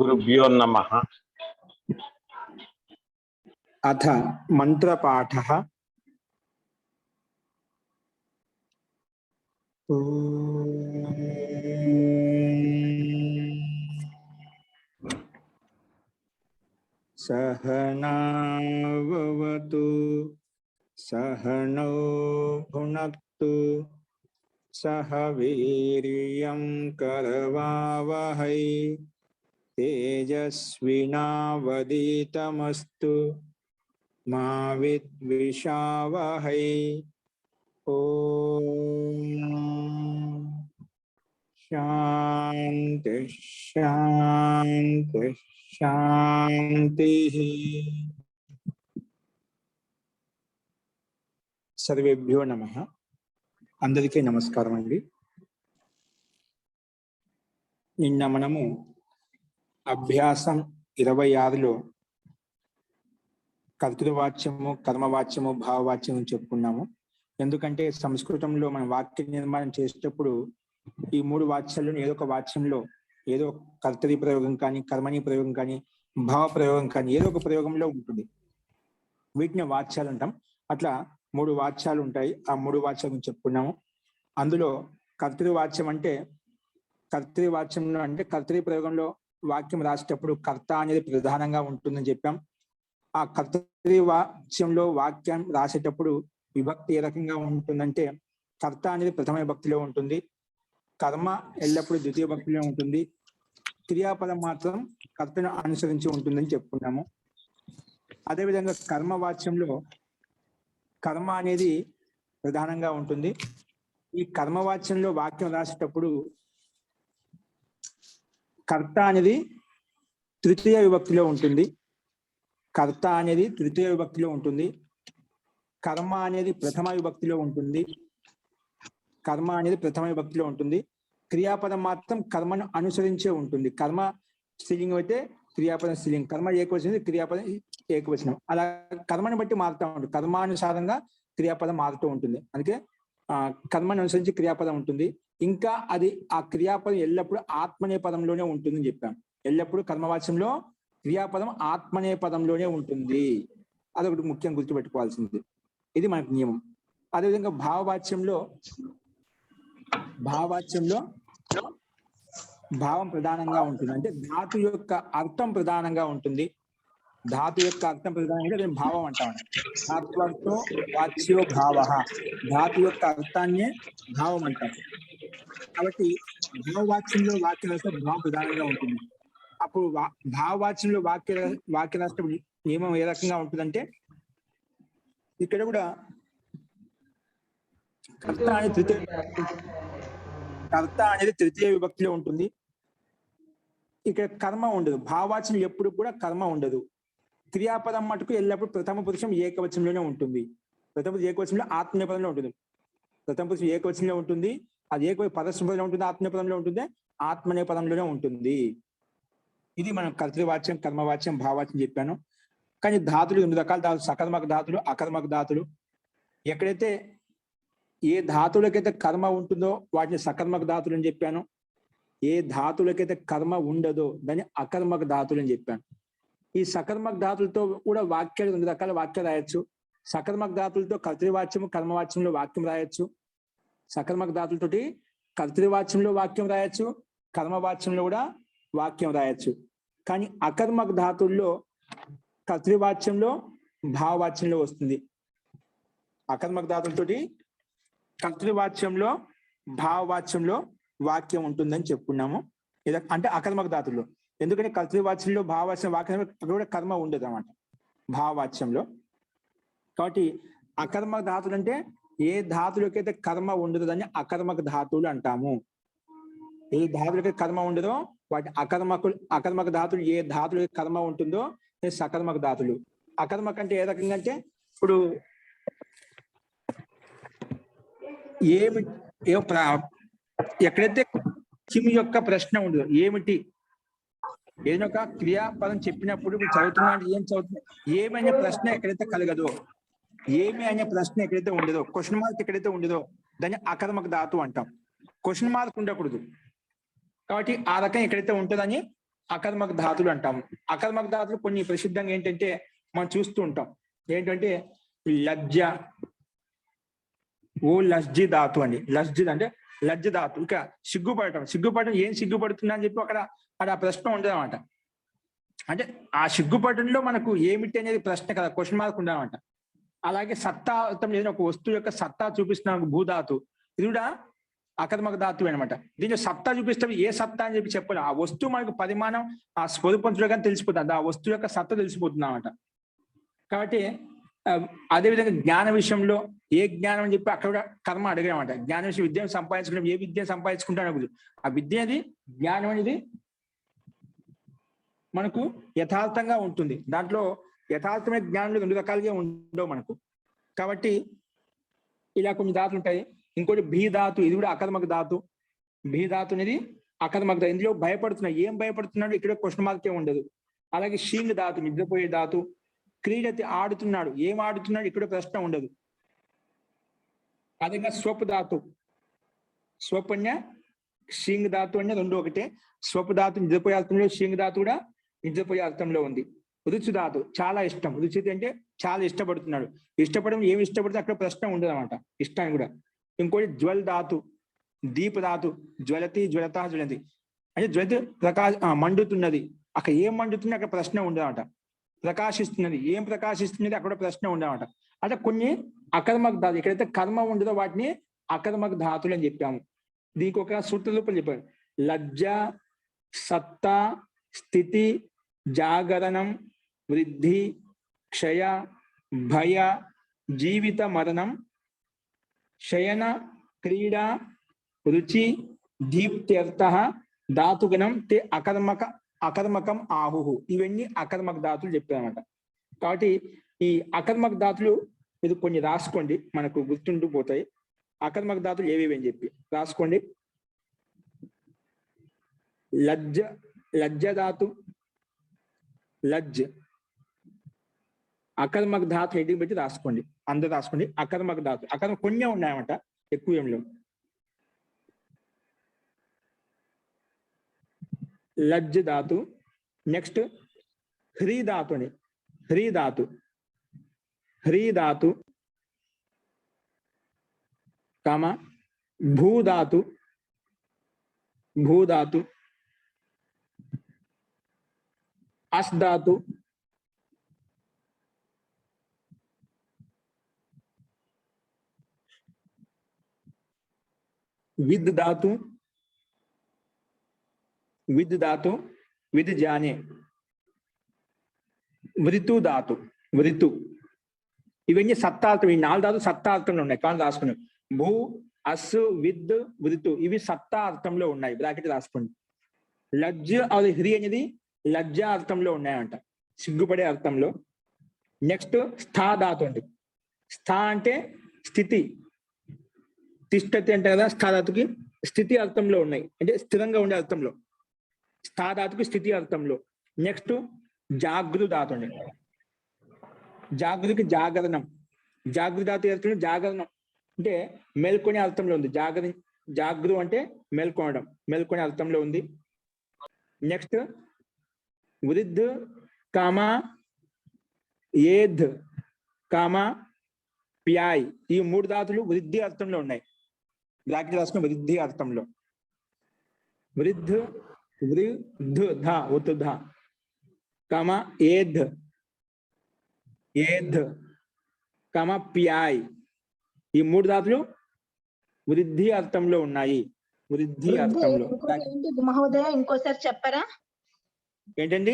गुरुभ्यो नमः। अथ मंत्रपाठः। सहनाववतु सहनौ भुनक्तु सह वीर्यं करवावहै तेजस्विनावधीतमस्तु मा विद्विषावहै। ओम शांति शांति शांति। सर्वेभ्यो नमः। अंदरिकी नमस्कारम अंडी। నిన్న మనము అభ్యాసం 26లో కర్తృవాచ్యము, కర్మవాచ్యము, భావవాచ్యము చెప్పుకున్నాము. ఎందుకంటే సంస్కృతంలో మనం వాక్య నిర్మాణం చేసేటప్పుడు ఈ మూడు వాచ్యాలను ఏదో ఒక వాచ్యంలో ఏదో కర్తరి ప్రయోగం కానీ, కర్మని ప్రయోగం కానీ, భావ ప్రయోగం కానీ ఏదో ఒక ప్రయోగంలో ఉంటుంది. వీటిని వాచ్యాలు అంటాం. అట్లా మూడు వాచ్యాలు ఉంటాయి. ఆ మూడు వాచ్యాలను చెప్పుకున్నాము. అందులో కర్తృవాచ్యం అంటే కర్తృవాచ్యంలో అంటే కర్తరి ప్రయోగంలో వాక్యం రాసేటప్పుడు కర్త అనేది ప్రధానంగా ఉంటుందని చెప్పాం. ఆ కర్తరి వాచ్యంలో వాక్యం రాసేటప్పుడు విభక్తి ఏ రకంగా ఉంటుందంటే కర్త అనేది ప్రథమ విభక్తిలో ఉంటుంది, కర్మ ఎల్లప్పుడూ ద్వితీయ విభక్తిలో ఉంటుంది, క్రియాపదం మాత్రం కర్తను అనుసరించి ఉంటుందని చెప్పుకున్నాము. అదేవిధంగా కర్మవాచ్యంలో కర్మ అనేది ప్రధానంగా ఉంటుంది. ఈ కర్మవాచ్యంలో వాక్యం రాసేటప్పుడు కర్త అనేది తృతీయ విభక్తిలో ఉంటుంది, కర్త అనేది తృతీయ విభక్తిలో ఉంటుంది, కర్మ అనేది ప్రథమ విభక్తిలో ఉంటుంది, కర్మ అనేది ప్రథమ విభక్తిలో ఉంటుంది, క్రియాపదం మాత్రం కర్మను అనుసరించే ఉంటుంది. కర్మ స్త్రీలింగం అయితే క్రియాపదం స్త్రీలింగం, కర్మ ఏకవచనం క్రియాపదం ఏకవచనం, అలా కర్మని బట్టి మారుతూ ఉంటుంది. కర్మానుసారంగా క్రియాపదం మారుతూ ఉంటుంది. అందుకే కర్మను అనుసరించి క్రియాపదం ఉంటుంది. ఇంకా అది ఆ క్రియాపదం ఎల్లప్పుడూ ఆత్మనే పదంలోనే ఉంటుందని చెప్పాం. ఎల్లప్పుడూ కర్మవాచ్యంలో క్రియాపదం ఆత్మనే పదంలోనే ఉంటుంది. అదొకటి ముఖ్యం గుర్తుపెట్టుకోవాల్సింది. ఇది మనకు నియమం. అదేవిధంగా భావవాచ్యంలో భావం ప్రధానంగా ఉంటుంది. అంటే ధాతు యొక్క అర్థం ప్రధానంగా ఉంటుంది. ధాతు యొక్క అర్థం ప్రధానంగా దాన్ని భావం అంటాం. ధాత్వర్థో వాచ్యో భావ, ధాతు యొక్క అర్థాన్నే భావం అంటాం. కాబట్టి భావవాచ్యంలో వాక్య రాష్ట్ర భావం ప్రధానంగా ఉంటుంది. అప్పుడు భావవాచ్యంలో వాక్య రాష్ట్ర నియమం ఏ రకంగా ఉంటుందంటే ఇక్కడ కూడా కర్త అనేది తృతీయ విభక్తిలో ఉంటుంది. ఇక్కడ కర్మ ఉండదు. భావవాచ్యం ఎప్పుడు కూడా కర్మ ఉండదు. క్రియాపదం మటుకు ఎల్లప్పుడు ప్రథమ పురుషం ఏకవచనంలోనే ఉంటుంది. ప్రథమ ఏకవచనంలో ఆత్మనేపదంలో ఉంటుంది. ప్రథమ పురుషం ఏకవచనంలో ఉంటుంది, అది పదస్పదంలో ఉంటుంది, ఆత్మనేపదంలో ఉంటుంది, ఆత్మనేపదంలోనే ఉంటుంది. ఇది మనం కర్తృవాచ్యం, కర్మవాచ్యం, భావవాచ్యం చెప్పాను. కానీ ధాతులు 2 రకాల ధాతులు, సకర్మక ధాతులు, అకర్మక ధాతులు. ఎక్కడైతే ఏ ధాతువులకైతే కర్మ ఉంటుందో వాటిని సకర్మక ధాతులు అని చెప్పాను. ఏ ధాతువులకైతే కర్మ ఉండదో దాన్ని అకర్మక ధాతులు అని చెప్పాను. ఈ సకర్మక ధాతులతో కూడా వాక్యాలు 2 రకాల వాక్యాలు రాయొచ్చు. సకర్మక ధాతులతో కర్తృవాచ్యము, కర్మవాచ్యంలో వాక్యం రాయొచ్చు. సకర్మక ధాతులతోటి కర్తృవాచ్యంలో వాక్యం రాయొచ్చు, కర్మవాచ్యంలో కూడా వాక్యం రాయొచ్చు. కానీ అకర్మక ధాతుల్లో కర్తృవాచ్యంలో భావవాచ్యంలో వస్తుంది. అకర్మక ధాతులతోటి కర్తృవాచ్యంలో భావవాచ్యంలో వాక్యం ఉంటుందని చెప్పుకున్నాము. అంటే అకర్మక ధాతుల్లో, ఎందుకంటే కర్తృవాచ్యంలో భావవాచ్యం వాక్యం కూడా కర్మ ఉండదు అన్నమాట భావవాచ్యంలో. కాబట్టి అకర్మక ధాతులు అంటే ఏ ధాతులకైతే కర్మ ఉండదో దాన్ని అకర్మక ధాతువులు అంటాము. ఏ ధాతులకైతే కర్మ ఉండదో వాటి అకర్మక ధాతులు. ఏ ధాతులకి కర్మ ఉంటుందో సకర్మక ధాతులు. అకర్మక అంటే ఏ రకంగా అంటే ఇప్పుడు ఎక్కడైతే కిమ్ యొక్క ప్రశ్న ఉండదు, ఏమిటి ఏదైనా ఒక క్రియాపదం చెప్పినప్పుడు చదువుతున్నా అంటే ఏం చదువుతున్నా, ఏమి అనే ప్రశ్న ఎక్కడైతే కలగదో, ఏమి అనే ప్రశ్న ఎక్కడైతే ఉండదో, క్వశ్చన్ మార్క్ ఎక్కడైతే ఉండదో దాన్ని అకర్మక ధాతు అంటాం. క్వశ్చన్ మార్క్ ఉండకూడదు. కాబట్టి ఆ రకం ఎక్కడైతే ఉంటుందని అకర్మక ధాతులు అంటాము. అకర్మక ధాతులు కొన్ని ప్రసిద్ధంగా ఏంటంటే మనం చూస్తూ ఉంటాం. ఏంటంటే లజ్జ, ఓ లజ్జి ధాతు అండి. లజ్జి అంటే లజ్జ ధాతు. ఇక సిగ్గుపడటం ఏం సిగ్గుపడుతున్నా అని చెప్పి అక్కడ ప్రశ్న ఉండదు అనమాట. అంటే ఆ సిగ్గుపడటంలో మనకు ఏమిటి అనేది ప్రశ్న కదా, క్వశ్చన్ మార్క్ ఉండదన్నమాట. అలాగే సత్తా ఏదైనా ఒక వస్తువు యొక్క సత్తా చూపిస్తున్న భూధాతు, ఇది కూడా అకర్మక ధాతువు అనమాట. దీంట్లో సత్తా చూపిస్తాం, ఏ సత్తా అని చెప్పి చెప్పాలి. ఆ వస్తువు మనకు పరిమాణం ఆ స్వరూపం చూడగానే తెలిసిపోతుంది, ఆ వస్తువు యొక్క సత్తా తెలిసిపోతుంది అనమాట. కాబట్టి అదేవిధంగా జ్ఞాన విషయంలో ఏ జ్ఞానం అని చెప్పి అక్కడ కూడా కర్మ అడిగామన్నమాట. జ్ఞాన విషయం విద్యను సంపాదించుకుంటాం, ఏ విద్యను సంపాదించుకుంటాను, ఆ విద్య అనేది జ్ఞానం అనేది మనకు యథార్థంగా ఉంటుంది. దాంట్లో యథార్థమైన జ్ఞానంలో 2 రకాలుగా ఉండవు మనకు. కాబట్టి ఇలా కొన్ని ధాతులు ఉంటాయి. ఇంకోటి భీ ధాతు, ఇది కూడా అకర్మక ధాతు. భీ ధాతు అనేది అకర్మక ధాతు. ఇందులో భయపడుతున్నాడు, ఏం భయపడుతున్నాడు ఇక్కడ క్వశ్చన్ మార్కే ఉండదు. అలాగే షీంగ్ ధాతు, నిద్రపోయే ధాతు. క్రీడతి, ఆడుతున్నాడు, ఏం ఆడుతున్నాడు ఇక్కడ ప్రశ్న ఉండదు. అదేవిధంగా స్వప్ ధాతు, స్వప్ అన్య షీంగ్ ధాతు అన్య 2 ఒకటే. స్వప్ ధాతు నిద్రపోయే అర్థంలో, షీంగ్ ధాతు కూడా నిద్రపోయే అర్థంలో ఉంది. రుచి ధాతు చాలా ఇష్టం, రుచి అంటే చాలా ఇష్టపడుతున్నాడు, ఇష్టపడడం ఏమి ఇష్టపడితే అక్కడ ప్రశ్న ఉండదు అనమాట, ఇష్టాన్ని కూడా. ఇంకోటి జ్వల్ ధాతు, దీప ధాతు, జ్వలతి జ్వలత జ్వలతి అంటే జ్వలతి మండుతున్నది, అక్కడ ఏం మండుతుంది అక్కడ ప్రశ్న ఉండదు అనమాట. ప్రకాశిస్తున్నది, ఏం ప్రకాశిస్తున్నది అక్కడ ప్రశ్న ఉండదన్నమాట. అంటే కొన్ని అకర్మక ధాతు, ఎక్కడైతే కర్మ ఉండదో వాటిని అకర్మక ధాతులు అని చెప్పాము. దీనికి ఒక సూత్ర రూపం చెప్పారు. లజ్జ, సత్తా, స్థితి, జాగరణం, వృద్ధి, క్షయ, భయ, జీవిత మరణం, శయన, క్రీడా, రుచి, దీప్త్యర్థ, ధాతుగణం తే అకర్మకం ఆహు. ఇవన్నీ అకర్మక ధాతులు చెప్పారన్నమాట. కాబట్టి ఈ అకర్మక ధాతులు ఇది కొన్ని రాసుకోండి, మనకు గుర్తుంటూ పోతాయి. అకర్మక ధాతులు ఏవేవి అని చెప్పి రాసుకోండి. లజ్జ ధాతు, లజ్జ అకర్మక ధాతు హెడ్డింగ్ పెట్టి రాసుకోండి, అందరూ రాసుకోండి. అకర్మక ధాతు, అకర్మ కొన్ని ఉన్నాయన్నమాట, ఎక్కువ ఏం లేవు. లజ్జ ధాతు. నెక్స్ట్ హ్రీ ధాతు అని, హ్రీ ధాతు కామ భూధాతు, అస్ ధాతు, విద్ ధాతు, విద్ జానే, వృతు ధాతు, ఇవన్నీ సత్తార్థం. ఈ 4 ధాతులు సత్తార్థంలో ఉన్నాయి, కానీ రాసుకున్నాం. భూ, అస్, విద్, వృతు ఇవి సత్తార్థంలో ఉన్నాయి, బ్రాకెట్ రాసుకోండి. లజ్జ అది హ్రీ అనేది లజ్జా అర్థంలో ఉన్నాయంట, సిగ్గుపడే అర్థంలో. నెక్స్ట్ స్థా ధాతు అండి. స్థా అంటే స్థితి, తిష్టతి అంటే కదా, స్థా ధాతుకి స్థితి అర్థంలో ఉన్నాయి, అంటే స్థిరంగా ఉండే అర్థంలో. స్థా ధాతుకి స్థితి అర్థంలో. నెక్స్ట్ జాగృ ధాతు అండి. జాగృతికి జాగరణం, జాగృ ధాతు అర్థం జాగరణం అంటే మేల్కొనే అర్థంలో ఉంది. జాగృ అంటే మేల్కొనే అర్థంలో ఉంది. నెక్స్ట్ వృద్ధ్ కామ ఏధ్ కామ ప్యాయ్, ఈ 3 ధాతులు వృద్ధి అర్థంలో ఉన్నాయి, బ్రాకెట్ రాసుకుని వృద్ధి అర్థంలో. వృద్ధ్, వృద్ధ కామ ఏధ్ కామ ప్యాయ్, ఈ 3 ధాతులు వృద్ధి అర్థంలో ఉన్నాయి, వృద్ధి అర్థంలో. మహోదయ ఇంకోసారి చెప్పరా? ఏంటండి?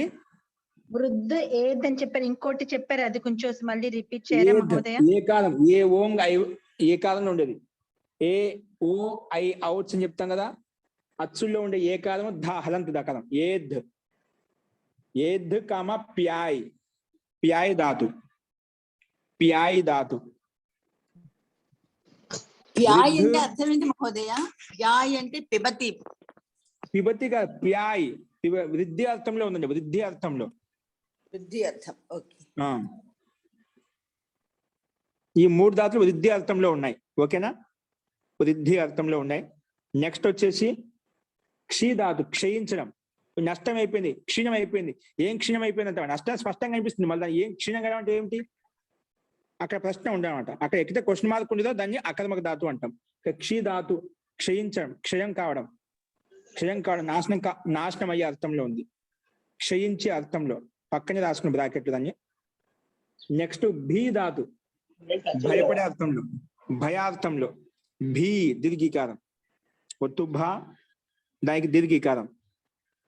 వృద్ధ ఏద్ అని చెప్పారు, ఇంకోటి చెప్పారు, అది కొంచెం మళ్ళీ రిపీట్ చేయరా మహోదయ? ఏ కాలం, ఏ ఓం ఐ, ఏ కాలంలో ఉండేది ఏ ఓ ఐ అవుట్స్ అని చెప్తాం కదా, అచ్చుల్లో ఉండే ఏ కాలం హలంత దకాలం. ఏద్ కామ ప్యాయ్, ప్యాయ్ ధాతు, ప్యాయ్ అంటే అర్థం ఏంటి మహోదయ? ప్యాయ్ అంటే పిబతిగా ప్యాయ్ వృద్ధి అర్థంలో ఉందండి, వృద్ధి అర్థం. ఓకే. ఈ 3 ధాతులు వృద్ధి అర్థంలో ఉన్నాయి, ఓకేనా? వృద్ధి అర్థంలో ఉన్నాయి. నెక్స్ట్ వచ్చేసి క్షీ ధాతు, క్షయించడం. నష్టం అయిపోయింది, క్షీణం అయిపోయింది. ఏం క్షీణం అయిపోయింది అంటే నష్టం స్పష్టంగా కనిపిస్తుంది. మళ్ళీ ఏం క్షీణం కావడం అంటే ఏమిటి? అక్కడ ప్రశ్న ఉండనమాట. అక్కడ ఎక్కితే క్వశ్చన్ మార్క్ ఉండదో దాన్ని అకర్మక ధాతు అంటాం. క్షీధాతు క్షయించడం, క్షయం కావడం, నాశనం అయ్యే అర్థంలో ఉంది. క్షయించే అర్థంలో పక్కనే రాసుకున్న బ్రాకెట్లు దాన్ని. నెక్స్ట్ భీ ధాతు భయపడే అర్థంలో, భయార్థంలో. భీ దీర్ఘీకారం, ఒత్తు భా దానికి దీర్ఘీకారం.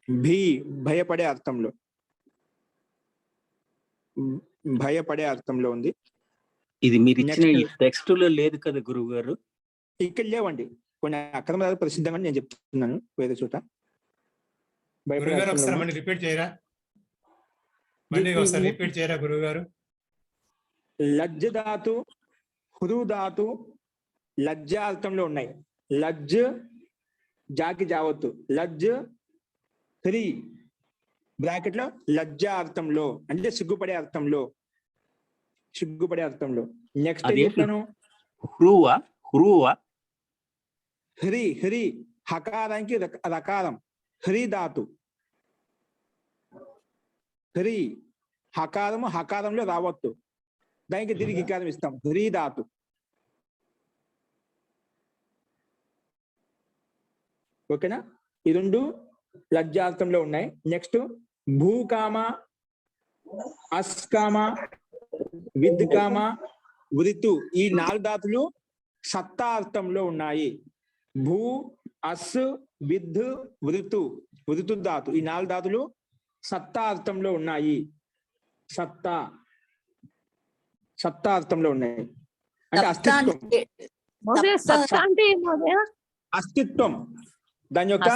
భీ భయపడే అర్థంలో, భయపడే అర్థంలో ఉంది. ఇది మీరు ఇచ్చిన ఈ టెక్స్ట్ లో లేదు కదా గురువు గారు? ఇక్కడ లేవండి, కొన్ని అక్రమాలు ప్రసిద్ధంగా నేను చెప్తున్నాను వేరే చోట. రిపీట్ చేయరా? మళ్ళీ ఒకసారి రిపీట్ చేయరా గురువు గారు? లజ్జ ధాతు, హురు ధాతు లజ్జ అర్థంలో ఉన్నాయి. లజ్జ జాకి జావత్తు, లజ్జ హ్రీ బ్రాకెట్ లో లజ్జ అర్థంలో అంటే సిగ్గుపడే అర్థంలో, సిగ్గుపడే అర్థంలో. నెక్స్ట్ హృవా, హృవా హ్రీ, హ్రీ హకారానికి రకారం. హ్రీ ధాతు, హ్రీ హకారము, హకారంలో రావత్తు, దానికి దీర్ఘీకారం ఇస్తాం. హ్రీ ధాతు. ఓకేనా? ఈ రెండు లజ్జార్థంలో ఉన్నాయి. నెక్స్ట్ భూకామ, అస్కామ, విద్కామ, వృతు ఈ 4 ధాతులు సత్తా అర్థంలో ఉన్నాయి. భూ, అస్, విద్, వృతు, వృతు ధాతు ఈ 4 ధాతులు సత్తా అర్థంలో ఉన్నాయి. సత్తా, సత్తా అర్థంలో ఉన్నాయి అంటే అస్తిత్వం. అస్తిత్వం, దాని యొక్క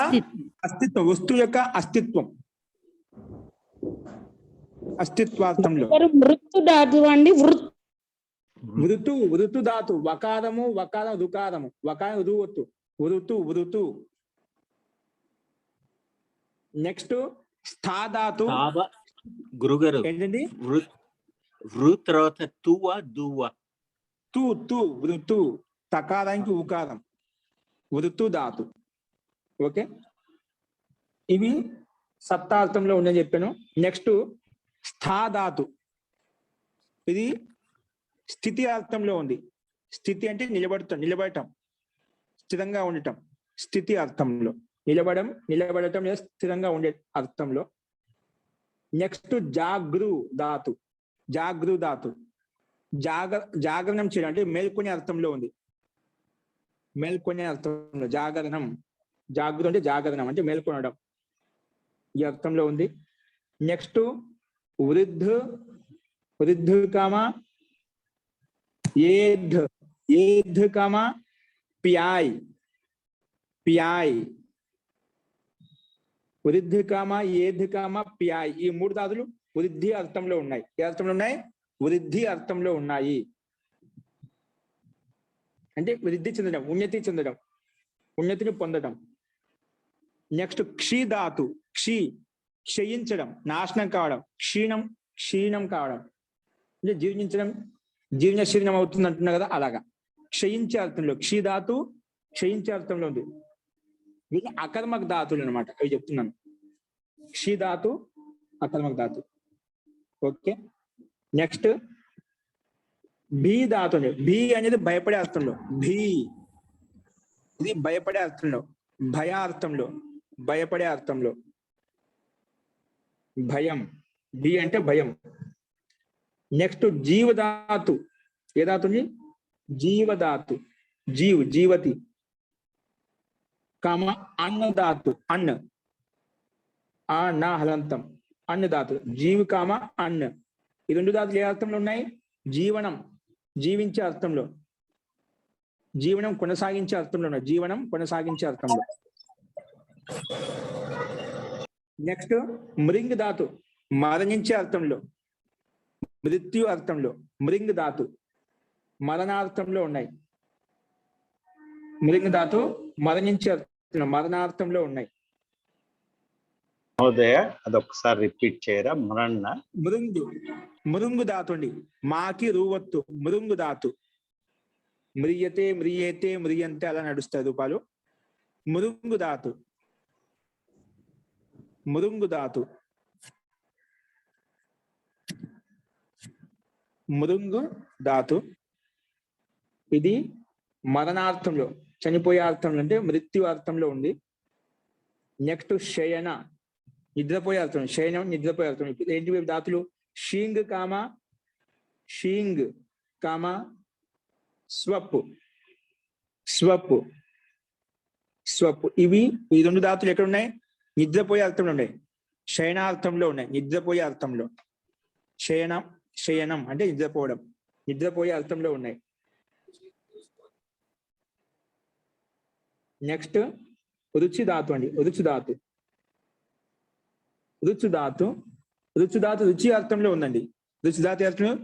అస్తిత్వం, వస్తువు యొక్క అస్తిత్వం, అస్తిత్వార్థంలో. మృతు ధాతు అండి. వృతు, వృతు ధాతు వకారము, వకారం రుకారము, వకారం రువత్తు, వృతు, వృతు. నెక్స్ట్ స్థా ధాతు. గురుగారు ఏంటండి? వృ తర్వాత తువా, దువా. తు, తు వృతు, తకారానికి ఉకారం, వృతు ధాతు. ఓకే, ఇవి సత్తార్థంలో ఉందని చెప్పాను. నెక్స్ట్ స్థా ధాతు, ఇది స్థితి అర్థంలో ఉంది. స్థితి అంటే నిలబడటం, స్థిరంగా ఉండటం. స్థితి అర్థంలో నిలబడటం లేదా స్థిరంగా ఉండే అర్థంలో. నెక్స్ట్ జాగృ ధాతు, జాగృ ధాతు జాగరణం చేయడం అంటే మేల్కొనే అర్థంలో ఉంది. మేల్కొనే అర్థంలో జాగరణం, జాగృ అంటే జాగరణం అంటే మేల్కొనడం, ఈ అర్థంలో ఉంది. నెక్స్ట్ వృద్ధ, వృద్ధ కామ, ఏధ్, ఏధ్ కామ, ప్యాయ్, ప్యాయ్. వృద్ధి కామ, ఏధ్ కామ, ప్యాయ్ ఈ 3 ధాతులు వృద్ధి అర్థంలో ఉన్నాయి. ఏ అర్థంలో ఉన్నాయి? వృద్ధి అర్థంలో ఉన్నాయి అంటే వృద్ధి చెందడం, ఉన్నతి చెందడం, ఉన్నతిని పొందడం. నెక్స్ట్ క్షీ ధాతు, క్షీ క్షయించడం, నాశనం కావడం, క్షీణం కావడం అంటే జీర్ణించడం, జీర్ణశీర్ణం అవుతుంది అంటున్నా కదా, అలాగా క్షయించే అర్థంలో. క్షీ ధాతు క్షయించే అర్థంలో ఉంది. వీళ్ళు అకర్మక ధాతులు అనమాట, అవి చెప్తున్నాను. క్షీ ధాతు, అకర్మక ధాతు. ఓకే, నెక్స్ట్ భీ ధాతు. భీ అనేది భయపడే అర్థంలో. భీ ఇది భయపడే అర్థంలో, భయార్థంలో, భయపడే అర్థంలో. భయం, భీ అంటే భయం. నెక్స్ట్ జీవధాతు. ఏ ధాతుని? జీవధాతు, జీవతి కామ అన్నధాతు, అన్న ఆ నా హలంతం, అన్నధాతు. జీవి కామ అన్న ఈ 2 ధాతులు ఏ అర్థంలో ఉన్నాయి? జీవనం, జీవించే అర్థంలో, జీవనం కొనసాగించే అర్థంలో ఉన్నాయి. జీవనం కొనసాగించే అర్థంలో. నెక్స్ట్ మృంగ్ ధాతు, మరణించే అర్థంలో, మృత్యు అర్థంలో. మృంగ్ ధాతు మరణార్థంలో ఉన్నాయి. మృంగ్ ధాతు మరణించే అర్థంలో, మరణార్థంలో ఉన్నాయి. మహోదయ అదొకసారి రిపీట్ చేయరా? మరణ మృంగు ధాతు అండి. మాకి రూవత్తు, మృంగు ధాతు. మ్రియతే, మ్రియేతే, మ్రియంతే అలా నడుస్తాయి రూపాలు. మృంగు ధాతు. మృంగు ధాతు, మృంగు ధాతు. ఇది మరణార్థంలో, చనిపోయే అర్థంలో అంటే మృత్యు అర్థంలో ఉంది. నెక్స్ట్ శయన, నిద్రపోయే అర్థం. శయనం నిద్రపోయే అర్థం. ఏంటి ధాతులు? షీంగ్ కామ, షీంగ్ కామ స్వప్, స్వప్, స్వప్. ఇవి ఈ రెండు ధాతులు ఎక్కడ ఉన్నాయి? నిద్రపోయే అర్థంలో ఉన్నాయి, శయనార్థంలో ఉన్నాయి. నిద్రపోయే అర్థంలో, శయనం, శయనం అంటే నిద్రపోవడం, నిద్రపోయే అర్థంలో ఉన్నాయి. నెక్స్ట్ రుచి ధాతు అండి. రుచి ధాతు, రుచి ధాతు, రుచి ధాతు రుచి అర్థంలో ఉందండి. రుచి ధాతు అర్థం,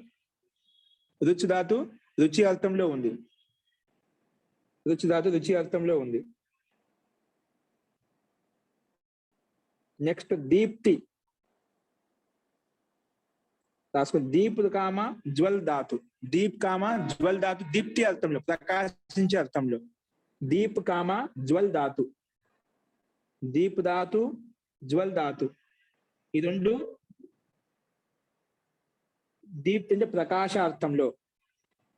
రుచి ధాతు రుచి అర్థంలో ఉంది. రుచి ధాతు రుచి అర్థంలో ఉంది. నెక్స్ట్ దీప్తి, రాసుకో. దీప్ కామ జ్వల్ ధాతు, దీప్ కామ జ్వల్ ధాతు దీప్తి అర్థంలో, ప్రకాశించే అర్థంలో. దీప్ కామ జ్వల్ ధాతు, దీప్ ధాతు జ్వల్ ధాతు. ఈ రెండు దీప్తి అంటే ప్రకాశార్థంలో,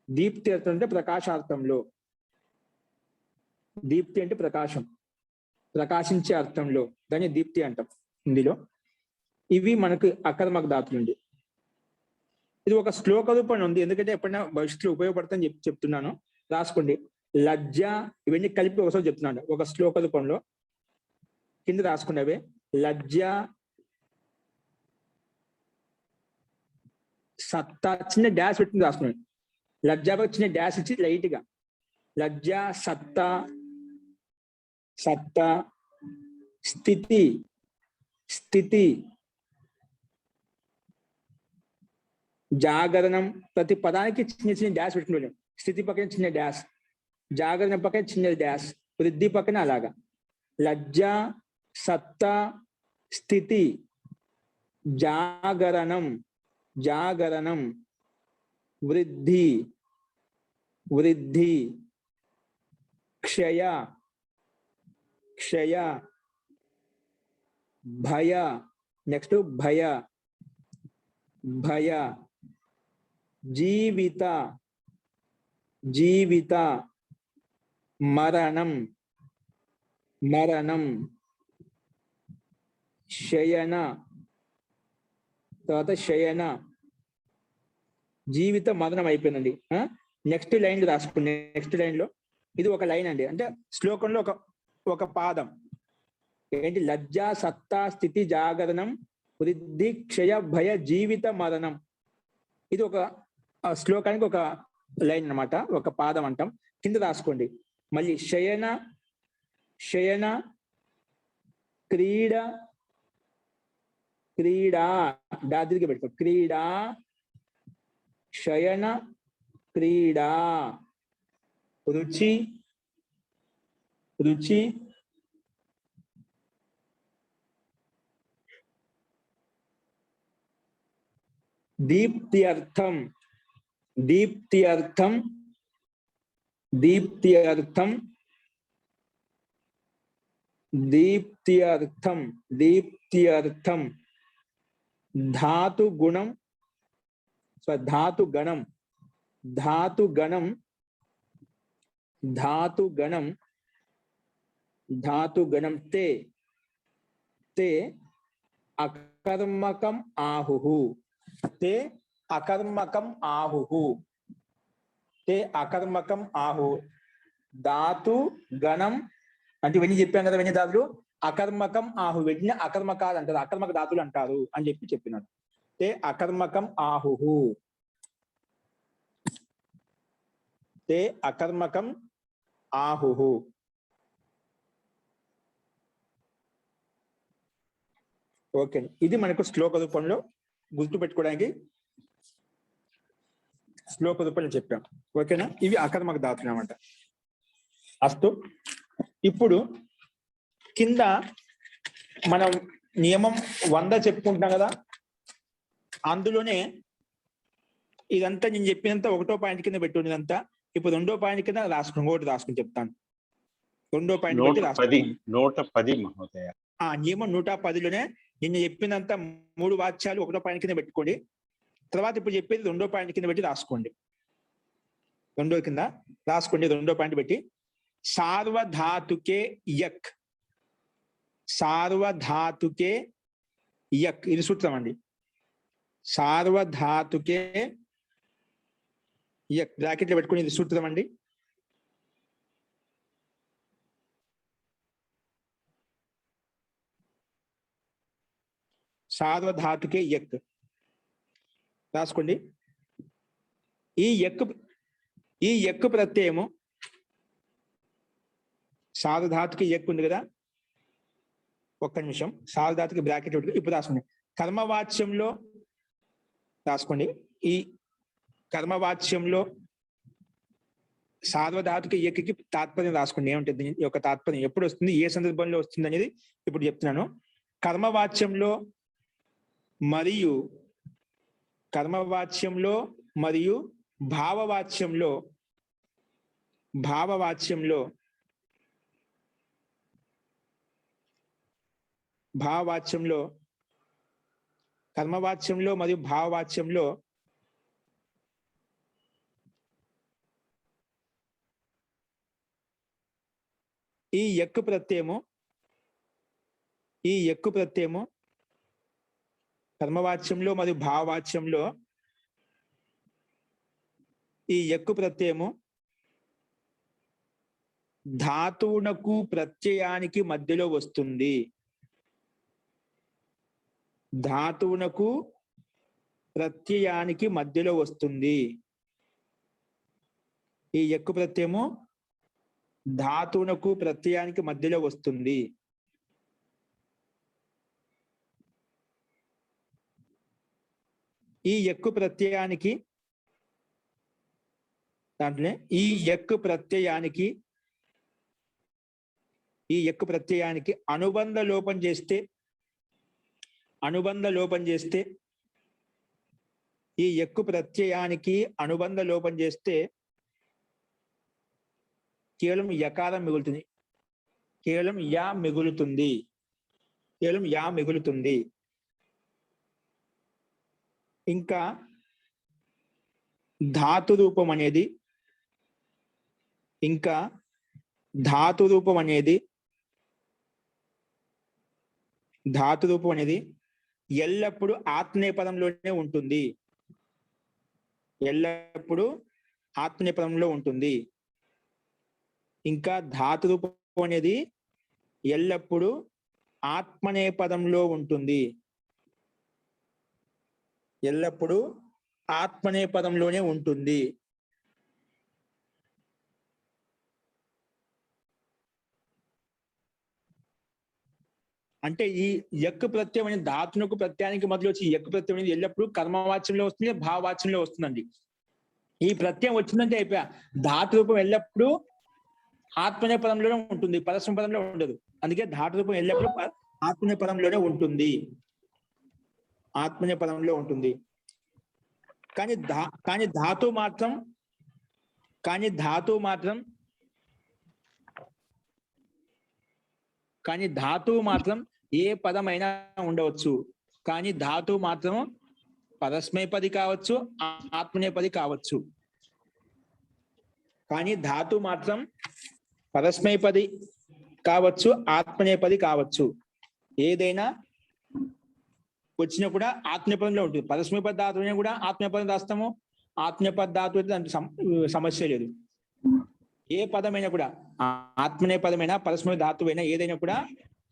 దీప్తి అర్థం అంటే ప్రకాశార్థంలో. దీప్తి అంటే ప్రకాశం, ప్రకాశించే అర్థంలో, దాన్ని దీప్తి అంటాం హిందీలో. ఇవి మనకు అకర్మక ధాతులుండి. ఇది ఒక శ్లోక రూపంలో ఉంది, ఎందుకంటే ఎప్పుడైనా భవిష్యత్తులో ఉపయోగపడతాయని చెప్తున్నాను. రాసుకోండి. లజ్జ, ఇవన్నీ కలిపి ఒకసారి చెప్తున్నాను ఒక శ్లోక రూపంలో. కింద రాసుకోండి అవే. లజ్జ, సత్తా, చిన్న డాష్ పెట్టుకుని రాసుకున్నాడు. లజ్జాపై చిన్న డాష్ ఇచ్చి లైట్ గా. లజ్జ, సత్తా, సత్తా, స్థితి, స్థితి, జాగరణం. ప్రతి పదానికి చిన్న చిన్న డాష్ పెట్టుకున్నాడు. స్థితి పక్కన చిన్న డాష్, జాగరణం పక్కన చిన్న డాష్, వృద్ధి పక్కన అలాగా. లజ్జ, సత్తా, స్థితి, జాగరణం, జాగరణం, వృద్ధి, వృద్ధి, క్షయ, క్షయ, భయ. నెక్స్ట్ భయ, భయ, జీవిత, జీవిత, మరణం, మరణం, శయన, తర్వాత శయన. జీవిత మరణం అయిపోయిందండి. నెక్స్ట్ లైన్ రాసుకుని, నెక్స్ట్ లైన్ లో ఇది ఒక లైన్ అండి. అంటే శ్లోకంలో ఒక పాదం ఏంటి? లజ్జ, సత్తా, స్థితి, జాగరణం, వృద్ధి, క్షయ, భయ, జీవిత, మరణం. ఇది ఒక శ్లోకానికి ఒక లైన్ అన్నమాట, ఒక పాదం అంటాం. కింద రాసుకోండి మళ్ళీ. శయన, శయన, క్రీడ, క్రీడా, దాదిరిగా పెట్టుకో. క్రీడా, శయన, క్రీడా, రుచి, రుచి, దీప్త్యర్థం, దీప్త్యర్థం, దీప్త్యర్థం, దీప్త్యర్థం, దీప్త్యర్థం, ధాతు గుణం, ధాతు గణం, ధాతు గణం, ధాతు గణం, ధాతు గణం. తే, తే అకర్మకం ఆహుః, తే అకర్మకం ఆహుః, తే అకర్మకం ఆహుః. ధాతు గణం అంటే ఇవన్నీ చెప్పాం కదా, ఇవన్నీ ధాతులు. అకర్మకం ఆహు, వీటిని అకర్మకాలు అంటారు, అకర్మక ధాతులు అంటారు అని చెప్పినాడు. తే అకర్మకం ఆహుః, తే అకర్మకం ఆహుః. ఓకే, ఇది మనకు శ్లోక రూపంలో గుర్తుపెట్టుకోవడానికి శ్లోక రూపంలో చెప్పాం. ఓకేనా? ఇవి అకర్మక ధాతులు అన్నమాట. అస్తు. ఇప్పుడు కింద మనం నియమం 100 చెప్పుకుంటున్నాం కదా, అందులోనే ఇదంతా నేను చెప్పినంత 1వ పాయింట్ కింద పెట్టి ఇదంతా. ఇప్పుడు 2వ పాయింట్ కింద రాసుకుని, ఇంకోటి రాసుకుని చెప్తాను. 2వ పాయింట్ 110 మహోదయ. ఆ నియమం 110లోనే నిన్న చెప్పినంత 3 వాక్యాలు 1వ పాయింట్ కింద పెట్టుకోండి. తర్వాత ఇప్పుడు చెప్పేది 2వ పాయింట్ కింద పెట్టి రాసుకోండి. 2వ కింద రాసుకోండి. 2వ పాయింట్ పెట్టి సార్వధాతుకే యక్, సార్వధాతుకే యక్ ఇది సూత్రం అండి. సార్వధాతుకే యక్ బ్రాకెట్లో పెట్టుకుని ఇది సూత్రం అండి. సార్వధాతుకే యక్ రాసుకోండి. ఈ యక్ ప్రత్యయము సార్వధాతుకి యక్ ఉంది కదా, ఒక్క నిమిషం. సార్వధాతుకి బ్రాకెట్ ఇప్పుడు రాసుకోండి. కర్మవాచ్యంలో రాసుకోండి. ఈ కర్మవాచ్యంలో సార్వధాతుకి యక్కి తాత్పర్యం రాసుకోండి. ఏముంటుంది ఈ యొక్క తాత్పర్యం, ఎప్పుడు వస్తుంది, ఏ సందర్భంలో వస్తుంది అనేది ఇప్పుడు చెప్తున్నాను. కర్మవాచ్యంలో మరియు భావవాచ్యంలో కర్మవాచ్యంలో మరియు భావవాచ్యంలో ఈ యక్కు ప్రత్యయము కర్మవాచ్యంలో మరియు భావవాచ్యంలో ఈ యక్కు ప్రత్యయము ధాతువునకు ప్రత్యయానికి మధ్యలో వస్తుంది. ధాతువునకు ప్రత్యయానికి మధ్యలో వస్తుంది. ఈ యక్కు ప్రత్యయము ధాతువునకు ప్రత్యయానికి మధ్యలో వస్తుంది. ఈ యక్కు ప్రత్యయానికి దాంట్లో ఈ యక్కు ప్రత్యయానికి అనుబంధ లోపం చేస్తే ఈ యక్కు ప్రత్యయానికి అనుబంధ లోపం చేస్తే కేవలం యకారం మిగులుతుంది. కేవలం యా మిగులుతుంది. ఇంకా ధాతు రూపం అనేది ఎల్లప్పుడూ ఆత్మనేపదంలోనే ఉంటుంది. ఇంకా ధాతు రూపం అనేది ఎల్లప్పుడూ ఆత్మనేపదంలో ఉంటుంది. అంటే ఈ యక్ ప్రత్యయం అనేది ధాతునకు ప్రత్యయానికి మధ్యలో వచ్చి యక్ ప్రత్యయం అనేది ఎల్లప్పుడూ కర్మవాచ్యంలో వస్తుంది, భావవాచ్యంలో వస్తుందండి. ఈ ప్రత్యయం వచ్చిందంటే అయిపోయా. ధాతు రూపం ఎల్లప్పుడూ ఆత్మనేపదంలోనే ఉంటుంది, పరస్మ పదంలో ఉండదు. అందుకే ధాతు రూపం ఎల్లప్పుడూ ఆత్మనేపదంలోనే ఉంటుంది. కానీ ధాతువు మాత్రం ఏ పదమైనా ఉండవచ్చు. కానీ ధాతువు మాత్రం పరస్మైపది కావచ్చు, ఆత్మనేపది కావచ్చు. కానీ ధాతు మాత్రం పరస్మైపది కావచ్చు, ఆత్మనేపది కావచ్చు. ఏదైనా వచ్చినా కూడా ఆత్మనేపదంలో ఉంటుంది. పరస్మైపద ధాతువునే కూడా ఆత్మనేపదం రాస్తాము. ఆత్మనేపద ధాతువు దానికి సమస్య లేదు. ఏ పదమైనా కూడా ఆత్మనేపదమైనా పరస్మై ధాతువైనా ఏదైనా కూడా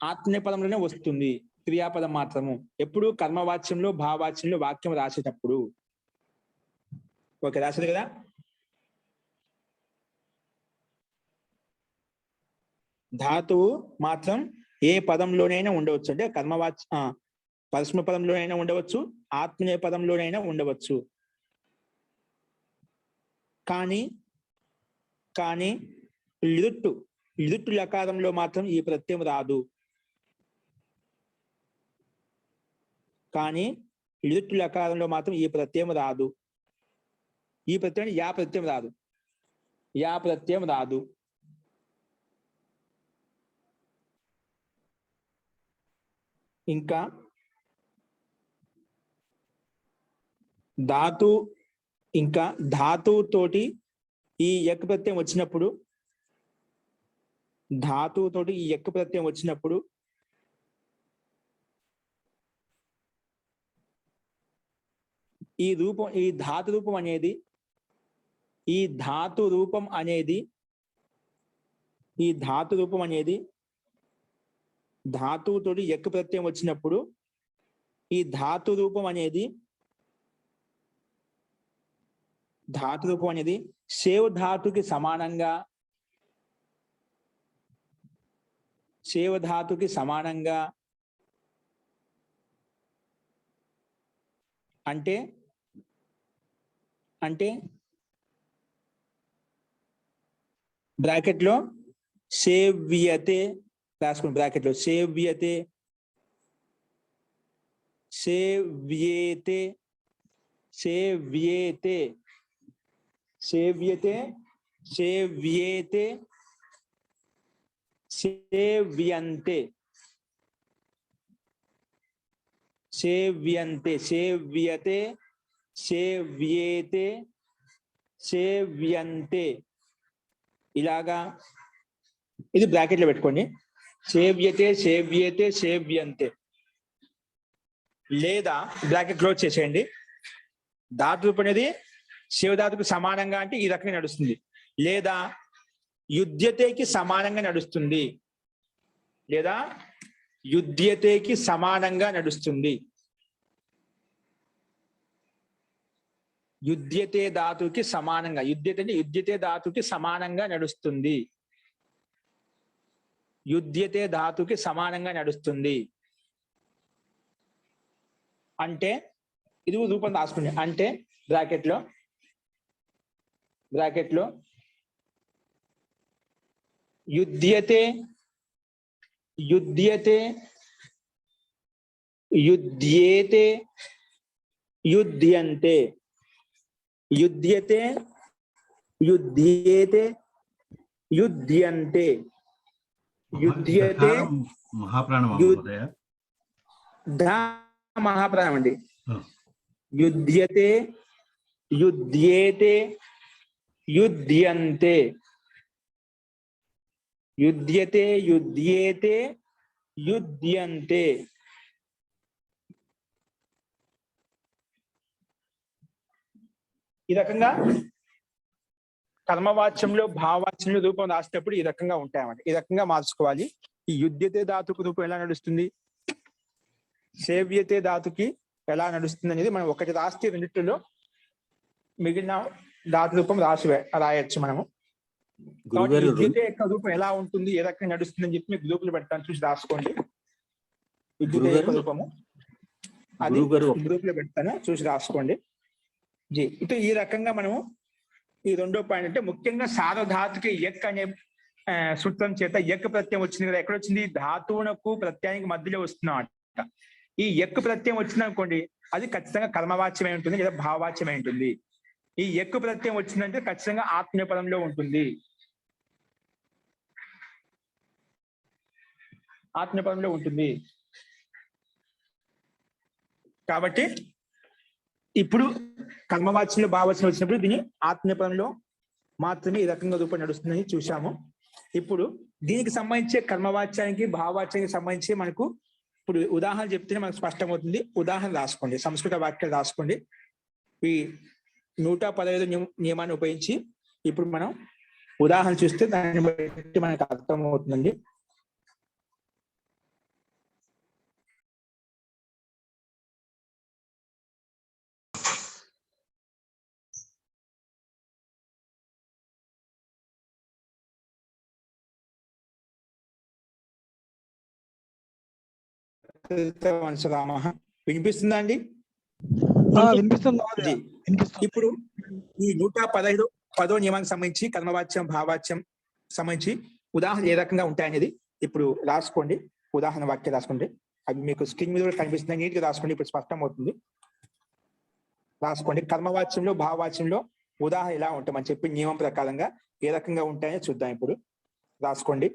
ఆత్మనేపదంలోనే వస్తుంది. క్రియాపదం మాత్రము ఎప్పుడు కర్మవాచ్యంలో, భావవాచ్యంలో వాక్యం రాసేటప్పుడు. ఓకే, రాసేది కదా. ధాతువు మాత్రం ఏ పదంలోనైనా ఉండవచ్చు. అంటే పరస్మ పదంలోనైనా ఉండవచ్చు, ఆత్మనేపదంలోనైనా ఉండవచ్చు. కానీ లిదుట్టు లకారంలో మాత్రం ఈ ప్రత్యయం రాదు. ఈ ప్రత్యయం యా ప్రత్యయం రాదు. ఇంకా ధాతు ఇంకా ధాతువు తోటి ఈ యక్ ప్రత్యయం వచ్చినప్పుడు ఈ యక్ ప్రత్యయం వచ్చినప్పుడు ఈ ధాతు రూపం అనేది ధాతువుతోటి యక్ ప్రత్యయం వచ్చినప్పుడు ఈ ధాతు రూపం అనేది సేవ్ ధాతుకి సమానంగా అంటే బ్రాకెట్ లో సేవ్యతే రాసుకోండి, బ్రాకెట్ లో సేవ్యతే సేవ్యంతే ఇలాగా ఇది బ్రాకెట్ లో పెట్టుకోండి. సేవ్యంతే లేదా బ్రాకెట్ క్లోజ్ చేసేయండి. ధాతు రూపం అనేది శివధాతుకు సమానంగా అంటే ఈ రకంగా నడుస్తుంది, లేదా యుధ్యతేకి సమానంగా నడుస్తుంది, యుధ్యతే ధాతుకి సమానంగా, యుధ్యతే ధాతుకి సమానంగా నడుస్తుంది. అంటే ఇది రూపం రాసుకుంది. అంటే బ్రాకెట్ లో యుధ్యతే యుధ్యంతే మహాప్రాణం మహాప్రాణం అండి. యుధ్యతే యుధ్యంతే ఈ రకంగా కర్మవాచ్యంలో భావవాచ్యంలో రూపం రాసేటప్పుడు ఈ రకంగా ఉంటాయన్నమాట. ఈ రకంగా మార్చుకోవాలి. ఈ యుధ్యతే ధాతుకు రూపం ఎలా నడుస్తుంది, సేవ్యతే ధాతుకి ఎలా నడుస్తుంది అనేది మనం ఒకటి రాస్తే రెండిట్లో మిగిలిన ధాతు రూపం రాయొచ్చు మనము. యుధ్యతే యొక్క రూపం ఎలా ఉంటుంది, ఏ రకంగా నడుస్తుంది అని చెప్పి మీకు గ్రూపులు పెడతాను, చూసి రాసుకోండి. యుధ్యతే యొక్క రూపము అది గ్రూపులో పెడతాను, చూసి రాసుకోండి. ఇటు ఈ రకంగా మనము ఈ రెండో పాయింట్ అంటే ముఖ్యంగా సార్వధాతుకి యక్ అనే సూత్రం చేత యక్ ప్రత్యయం వచ్చింది కదా. ఎక్కడ వచ్చింది? ధాతువునకు ప్రత్యయానికి మధ్యలో వస్తున్నమాట. ఈ యక్ ప్రత్యయం వచ్చింది అనుకోండి, అది ఖచ్చితంగా కర్మవాచ్యమై ఉంటుంది లేదా భావవాచ్యమై ఉంటుంది. ఈ యక్ ప్రత్యయం వచ్చిందంటే ఖచ్చితంగా ఆత్మీయపదంలో ఉంటుంది. కాబట్టి ఇప్పుడు కర్మవాచ్యంలో భావవాచ్యం వచ్చినప్పుడు దీని ఆత్మీయపదంలో మాత్రమే ఈ రకంగా రూపం నడుస్తుందని చూశాము. ఇప్పుడు దీనికి సంబంధించి కర్మవాచ్యానికి భావవాచ్యానికి సంబంధించి మనకు ఇప్పుడు ఉదాహరణ చెప్తేనే మనకు స్పష్టమవుతుంది. ఉదాహరణ రాసుకోండి, సంస్కృత వాక్యాలు రాసుకోండి. ఈ 115 నియమాన్ని ఉపయోగించి ఇప్పుడు మనం ఉదాహరణ చూస్తే దాన్ని బట్టి మనకు అర్థమవుతుందండి. వినిపిస్తుందా అండి? ఇప్పుడు ఈ 115 నియమానికి సంబంధించి కర్మవాచ్యం భావవాచ్యం సంబంధించి ఉదాహరణ ఏ రకంగా ఉంటాయనేది ఇప్పుడు రాసుకోండి. ఉదాహరణ వాక్యం రాసుకోండి, అవి మీకు స్క్రీన్ మీద కూడా కనిపిస్తుంది. నీట్ గా రాసుకోండి, ఇప్పుడు స్పష్టం అవుతుంది. రాసుకోండి. కర్మవాచ్యంలో భావవాచ్యంలో ఉదాహరణ ఎలా ఉంటాం అని చెప్పి నియమం ప్రకారంగా ఏ రకంగా ఉంటాయని చూద్దాం. ఇప్పుడు రాసుకోండి.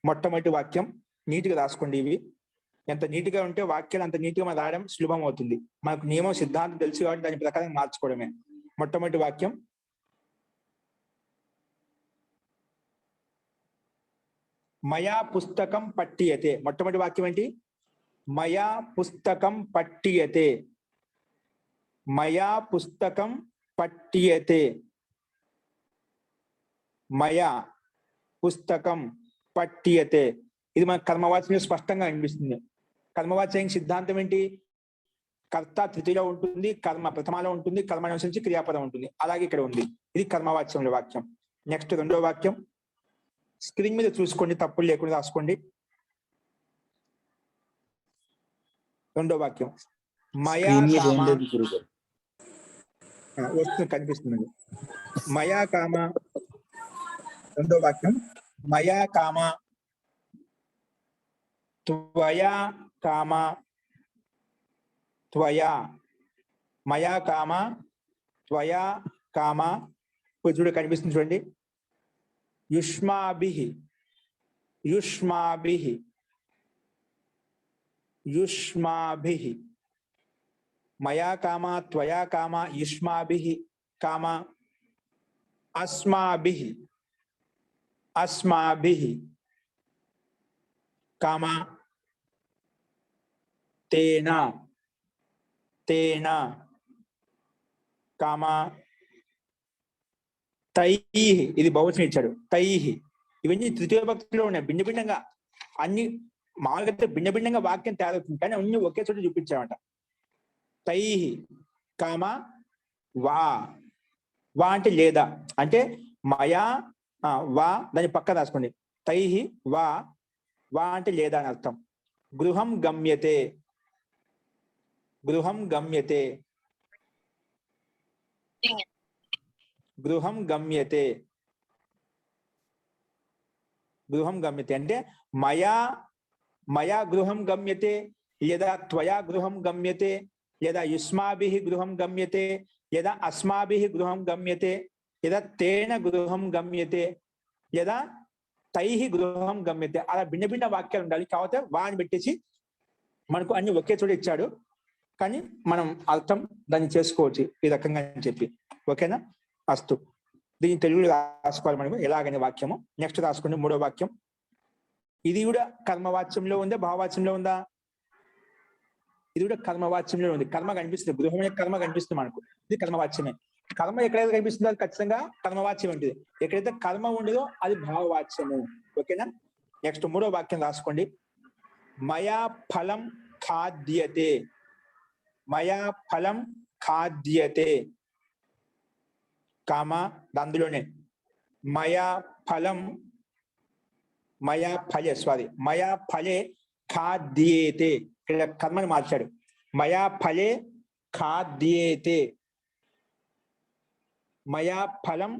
మొట్టమొదటి వాక్యం నీట్ గా రాసుకోండి. ఇవి ఎంత నీట్గా ఉంటే వాక్యాలు అంత నీట్గా మనం రాయడం సులభం అవుతుంది. మనకు నియమం సిద్ధాంతం తెలుసు కాబట్టి దాని ప్రకారం మార్చుకోవడమే. మొట్టమొదటి వాక్యం మయా పుస్తకం పట్టియతే. మొట్టమొదటి వాక్యం ఏంటి? మయా పుస్తకం పట్టియతే. మయా పుస్తకం పట్టియతే. మయా పుస్తకం పట్టియతే. ఇది మన కర్మవాచ్యంలో స్పష్టంగా అనిపిస్తుంది. కర్మవాచ్యం సిద్ధాంతం ఏంటి? కర్త తృతీయలో ఉంటుంది, కర్మ ప్రథమాలో ఉంటుంది, కర్మ అనుసరించి క్రియాపదం ఉంటుంది. అలాగే ఇక్కడ ఉంది. ఇది కర్మవాచ్యంలో వాక్యం. నెక్స్ట్ రెండో వాక్యం స్క్రీన్ మీద చూసుకోండి, తప్పులు లేకుండా రాసుకోండి. రెండో వాక్యం మయా కామ. వస్తుంది, కనిపిస్తుంది. మయా కామ. రెండో వాక్యం మయా కామ త్వయా కామ. త్వయా. మయా కామ త్వయా కామ. చూడ కనిపిస్తుంది చూడండి. యుష్మాభిః. యుష్మాభిః. యుష్మాభిః. మయా కామ త్వయా కామ యుష్మాభిః కామ. అస్మాభిః. అస్మాభిః కామ. తేన. తేన కామ. తైః. ఇది బహువచనం ఇచ్చాడు. తైః. ఇవన్నీ తృతీయ భక్తిలో ఉన్నాయి. భిన్న భిన్నంగా అన్ని మామూలుగా భిన్న భిన్నంగా వాక్యం తయారవుతుంది, కానీ అన్ని ఒకే చోట చూపించామట. తైః కామ వా. వా అంటే లేదా, అంటే మయా వా దాని పక్క రాసుకోండి. తైః వా. వా అంటే లేదా అని అర్థం. గృహం గమ్యతే. గృహం గమ్యతే. గృహం గమ్యతే. గృహం గమ్యతే అంటే మయా మయా గృహం గమ్యతే, లేదా త్వయా గృహం గమ్యతే, లేదా యుష్మాభిః గృహం గమ్యతే, లేదా అస్మాభిః గృహం గమ్యతే, లేదా తేన గృహం గమ్యతే, లేదా తైః గృహం గమ్యతే. అలా భిన్న భిన్న వాక్యాలు ఉండాలి. కాకపోతే వాని పెట్టేసి మనకు అన్ని ఒకే చోట ఇచ్చాడు, కానీ మనం అర్థం దాన్ని చేసుకోవచ్చు ఈ రకంగా అని చెప్పి. ఓకేనా? అస్తు. దీన్ని తెలుగులో రాసుకోవాలి మనం ఎలాగనే వాక్యము. నెక్స్ట్ రాసుకోండి మూడో వాక్యం. ఇది కూడా కర్మవాచ్యంలో ఉందా, భావవాచ్యంలో ఉందా? ఇది కూడా కర్మవాచ్యంలో ఉంది. కర్మ కనిపిస్తుంది, గృహం అనే కర్మ కనిపిస్తుంది మనకు. ఇది కర్మవాచ్యమే. కర్మ ఎక్కడైతే కనిపిస్తుందో అది ఖచ్చితంగా కర్మవాచ్యం ఉంటుంది. ఎక్కడైతే కర్మ ఉండదో అది భావవాచ్యము. ఓకేనా? నెక్స్ట్ మూడో వాక్యం రాసుకోండి. మయా ఫలం ఖాద్యతే. మయా ఫలం ఖాద్యతే కామ. అందులోనే మయా ఫలం. మయా ఫలే మయా ఫలే ఖాద్యేతే. ఇక్కడ కర్మని మార్చాడు. మయా ఫలే ఖాద్యేతే. మయా ఫలం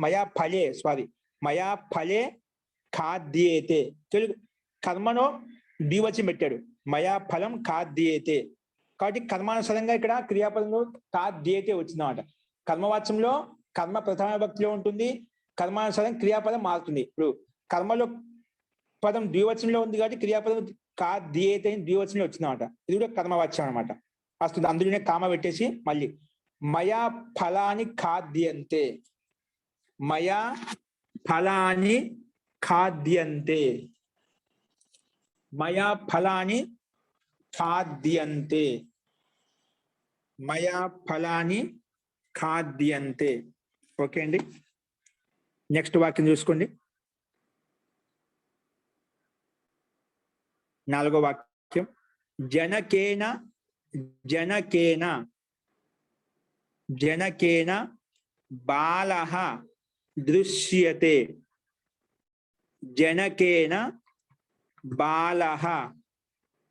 మయా ఫలే మయా ఫలే ఖాద్యేతే. తెలుగు కర్మను ద్వివచనం పెట్టాడు. మయా ఫలం ఖాద్యేతే. కాబట్టి కర్మానుసారంగా ఇక్కడ క్రియాపదంలో ఖాద్యేతే వచ్చిందన్నమాట. కర్మవాచ్యంలో కర్మ ప్రథమ విభక్తిలో ఉంటుంది, కర్మానుసారం క్రియాపదం మారుతుంది. ఇప్పుడు కర్మలో పదం ద్వివచనంలో ఉంది కాబట్టి క్రియాపదం ఖాద్యేతే ద్వివచనంలో వచ్చిందన్నమాట. ఇది కూడా కర్మవాచ్యం అనమాట. వస్తుంది. అందులోనే కామ పెట్టేసి మళ్ళీ మయా ఫలాని ఖాద్యంతే. మయా ఫలాని ఖాద్యంతే. మయా ఫలాని ఖాద్యంతే. మయా ఫలాని ఖాద్యంతే. ఓకే అండి. నెక్స్ట్ వాక్యం చూసుకోండి. నాలుగో వాక్యం జనకేన. జనకేన. జనకేన బాలః దృశ్యతే. జనకేన బాలః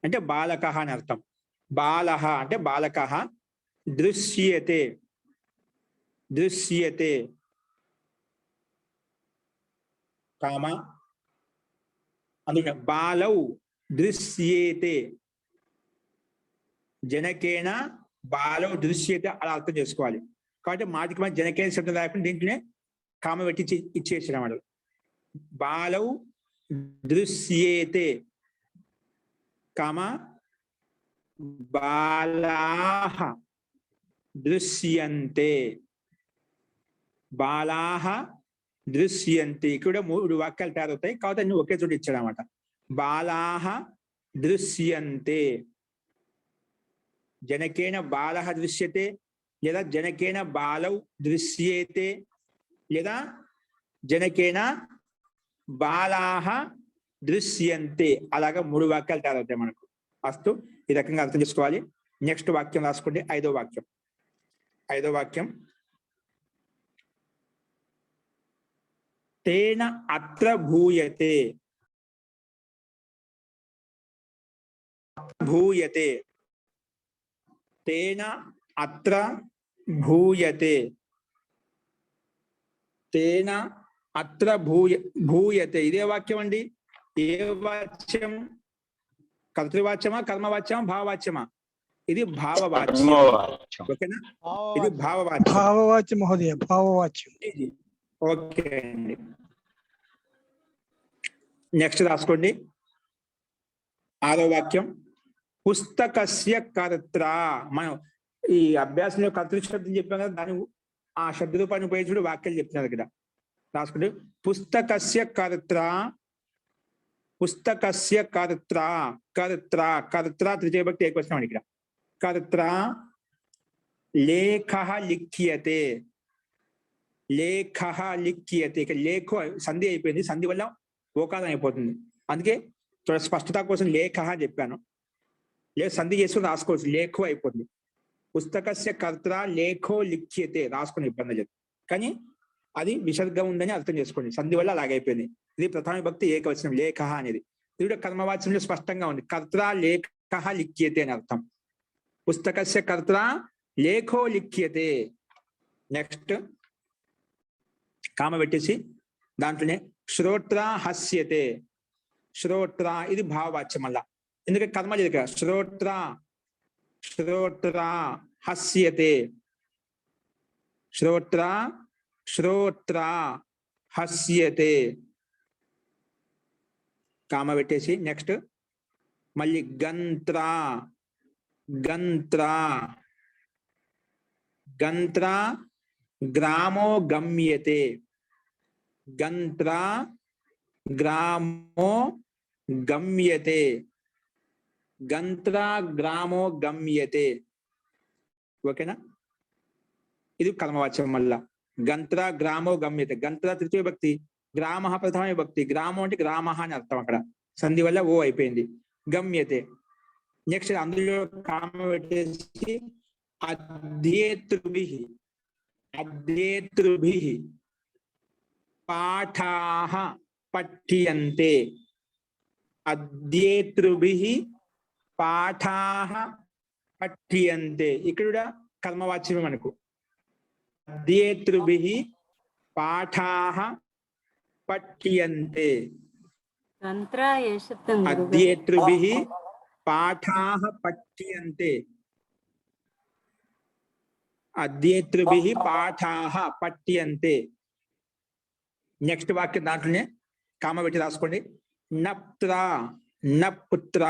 అంటే బాలకః అని అర్థం. బాలః అంటే బాలకః. దృశ్యతే. దృశ్యతే కామ. అందుకే బాలౌ దృశ్యేతే. జనకేన బాలౌ దృశ్యతే అలా అర్థం చేసుకోవాలి. కాబట్టి మాటికి మన జనకేన శబ్దం రాకుండా దీంట్లోనే కామ పెట్టి ఇచ్చేసాడు అన్నమాట. బాలౌ దృశ్యేతే. కామా బాలాః దృశ్యంతే, బాలాః దృశ్యంతే. ఇక్కడ 3 వాక్యాలు తయారవుతాయి కాబట్టి అన్ని ఒకే చోట ఇచ్చాడు అనమాట. బాలాః దృశ్యంతే, జనకేన బాలః దృశ్యతే, లేదా జనకేన బాలౌ దృశ్యేతే, లేదా జనకేన బాలాః దృశ్యంతే. అలాగా 3 వాక్యాలు తయారవుతాయి మనకు. అస్తు, ఈ రకంగా అర్థం చేసుకోవాలి. నెక్స్ట్ వాక్యం రాసుకోండి. 5వ వాక్యం. 5వ వాక్యం తేన అత్ర భూయతే, భూయతే, తేన అత్ర భూయతే, తేన అత్ర భూయతే. ఇదే వాక్యం అండి. ఏ వాచ్యం? కర్తృవాచ్యమా, కర్మవాచ్యమా, భావవాచ్యమా? ఇది భావవాచ్యం. కర్మవాచ్యం. ఓకేనా? ఇది భావవాచ్యం. భావవాచ్యం మహోదయ, భావవాచ్యం. ఇది ఓకే అండి. నెక్స్ట్ రాసుకోండి. 6వ వాక్యం పుస్తకస్య కర్త్ర. మనం ఈ అభ్యాసంలో కర్తృ శబ్దం చెప్పాం కదా, దాని ఆ శబ్ద రూపాన్ని ఉపయోగించుడు వాక్యాలు చెప్తున్నారు ఇక్కడ. రాసుకోండి. పుస్తకస్య కర్త్ర, పుస్తకస్య కర్త్ర, కర్త్ర, కర్త్ర తృతీయ భక్తి ఏకవచనం ఇక్కడ. కర్త్ర లేఖః లిఖ్యతే, లేఖః లిఖ్యతే. ఇక్కడ లేఖో సంధి అయిపోయింది, సంధి వల్ల ఓకారం అయిపోతుంది. అందుకే స్పష్టత కోసం లేఖః చెప్పాను. లేదు సంధి చేసుకుని రాసుకోవచ్చు, లేఖో అయిపోతుంది. పుస్తకస్య కర్త్ర లేఖో లిఖ్యతే రాసుకుని ఇబ్బంది లేదు, కానీ అది విసర్గం ఉందని అర్థం చేసుకోండి. సంధి వల్ల అలాగైపోయింది. ఇది ప్రథమ విభక్తి ఏకవచనం లేఖః అనేది. ఇది కర్మవాచ్యంలో స్పష్టంగా ఉంది. కర్త్ర లేఖః లిఖ్యతే అని అర్థం. పుస్తకస్య కర్త్ర లేఖో లిఖ్యతే. నెక్స్ట్ కామ పెట్టేసి దాంట్లోనే శ్రోత్ర హస్యతే, శ్రోత్ర ఇది భావవాచ్యం మళ్ళా, ఎందుకంటే కర్మ లేదు కదా. శ్రోత్ర, శ్రోత్ర హస్యతే, శ్రోత్ర, శ్రోత్ర హస్యతే. కామ పెట్టేసి నెక్స్ట్ మళ్ళీ గంత్ర, గంత్ర, గంత్ర గ్రామో గమ్యతే, గంత్ర గ్రామో గమ్యతే, గంత్ర గ్రామో గమ్యతే. ఓకేనా? ఇది కర్మవాచ్యం మళ్ళా. గంత్ర గ్రామో గమ్యతే. గంత్ర తృతీయ విభక్తి, గ్రామ ప్రథమ విభక్తి. గ్రామం అంటే గ్రామ అని అర్థం. అక్కడ సంధి వల్ల ఓ అయిపోయింది. గమ్యతే. నెక్స్ట్ అందులో కామ పెట్టేసి అధ్యేతృభిః, అధ్యేతృభిః పాఠాః పఠ్యంతే, అధ్యేతృభిః పాఠాః పఠ్యంతే. ఇక్కడ కూడా కర్మవాచ్యమే మనకు. అధ్యేతృభిః పాఠాః పఠ్యంతే, అధ్యేతృభిః పాఠాః పఠ్యంతే, అధ్యేతృభిః పాఠాః పఠ్యంతే. నెక్స్ట్ వాక్యం దాంట్లోనే కామ పెట్టి రాసుకోండి. నప్త్ర, నపుత్ర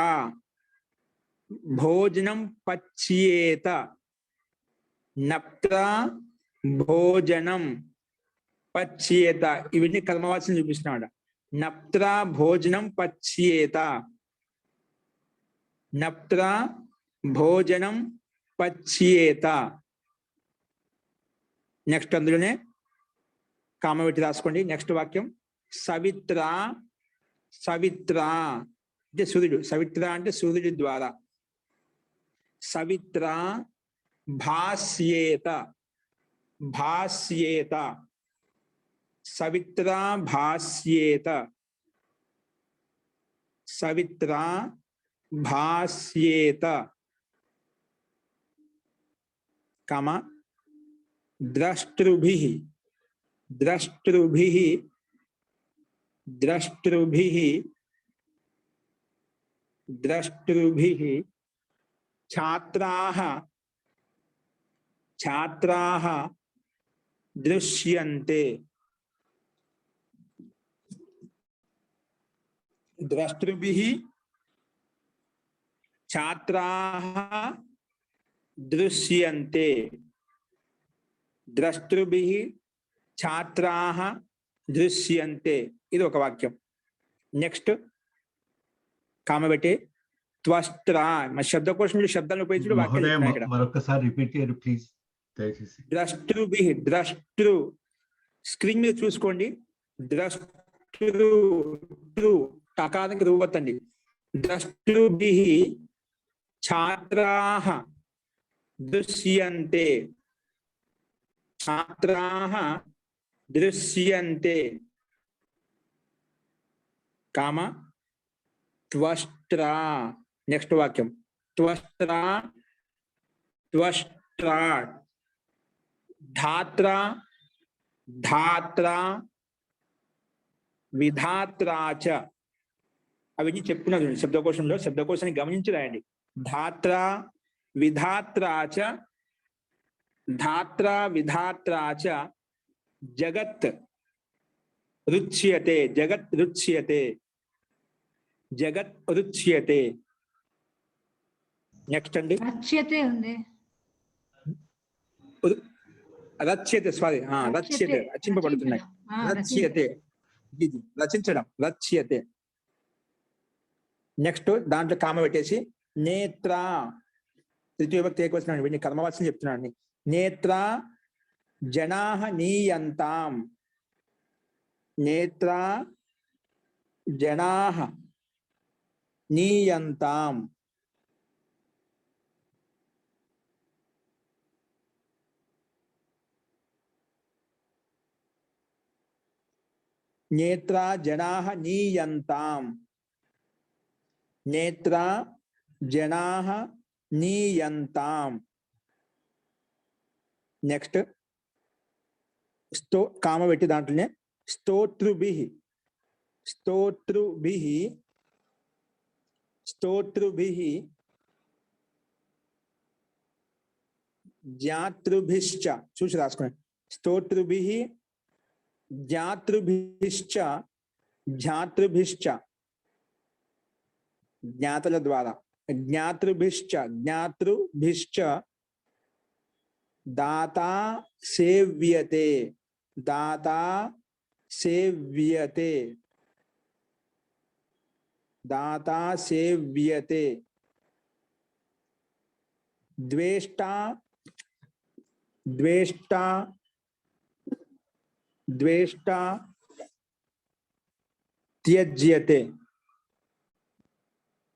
భోజనం పచ్యేత, నప్త్ర భోజనం పచ్యేత. ఇవన్నీ కర్మవాచ్యం చూపిస్తున్నాడు. నప్త్ర భోజనం పచ్యేత, నప్త్ర భోజనం పచ్యేత. నెక్స్ట్ అందులోనే కామ పెట్టి రాసుకోండి. నెక్స్ట్ వాక్యం సవిత్ర, సవిత్ర అంటే సూర్యుడు. సవిత్ర అంటే సూర్యుడి ద్వారా. సవిత్ర భాస్యేత, భాస్యేత, సవిత్ర భాస్యేత, సవిత్ర భాస్యేత. కామ ద్రష్టృభిః, ద్రష్టృభిః, ద్రష్టృభిః, ద్రష్టృభిః ఛాత్రాః, ఛాత్రాః దృశ్యంతే, ద్రష్టృభిః ఛాత్రాః దృశ్యంతే, ద్రష్టృభిః ఛాత్రాః దృశ్యంతే. ఇది ఒక వాక్యం. నెక్స్ట్ కామ పెట్టి త్వష్ట్రా, మన శబ్దకోశంలో శబ్దాలను ఉపయోగించి వాక్యాలు మహోదయ చెప్తున్నాయి ఇక్కడ. మరొకసారి రిపీట్ చేయరు ప్లీజ్ దయచేసి. ద్రష్టృభిః, ద్రష్టృ స్క్రీన్ మీద చూసుకోండి. ద్రష్టృ టకారానికి రూపొత్తండి. ద్రష్టృభిః ఛాత్రాః దృశ్యంతే, ఛాత్రాః దృశ్యంతే. కామ త్వష్ట్రా. నెక్స్ట్ వాక్యం త్వష్ట్రా, త్వష్ట్రా. ధాత్రా, ధాత్రా, విధాత్రా చ. అవన్నీ చెప్తున్నారు శబ్దకోశంలో. శబ్దకోశాన్ని గమనించి రాయండి. ధాత్రా విధాత్రా చ, ధాత్రా విధాత్రా చ. జగత్ రుచ్యతే, జగత్ రుచ్యతే, జగత్ రుచ్యతే. నెక్స్ట్ అండి రచ్యతే ఉంది. రచ్యతే, సారీ, రచ్యతే, రచింపబడుతున్నాయి. రచ్యతే, ఇది రచించడం, రచ్యతే. నెక్స్ట్ దాంట్లో కామ పెట్టేసి నేత్ర, తృతీయ విభక్తి ఏకవచనం, వీడిని కర్మవాచనం చెప్తున్నాను. నేత్ర జనాః నీయంతాం, నేత్ర జనాః నీయంతాం. నేత్ర జనాః నీయంతాం, నేత్ర జనాః నీయంతాం. నెక్స్ట్ కామ పెట్టి దాంట్లోనే స్తోత్రుభిః, స్తోత్రుభిః, స్తోత్రుభిః జ్ఞాతృభిశ్చ. చూసి రాసుకోండి. స్తోత్రుభిః జ్ఞాతృభిశ్చ, జ్ఞాతృభిశ్చ జ్ఞాతల ద్వారా, జ్ఞాతృభిశ్చ, జ్ఞాతృభిశ్చ. దాతా సేవ్యతే, దాతా సేవ్యతే, దాతా సేవ్యతే. ద్వేష్టా, ద్వేష్టా, ద్వేష్టా త్యజ్యతే,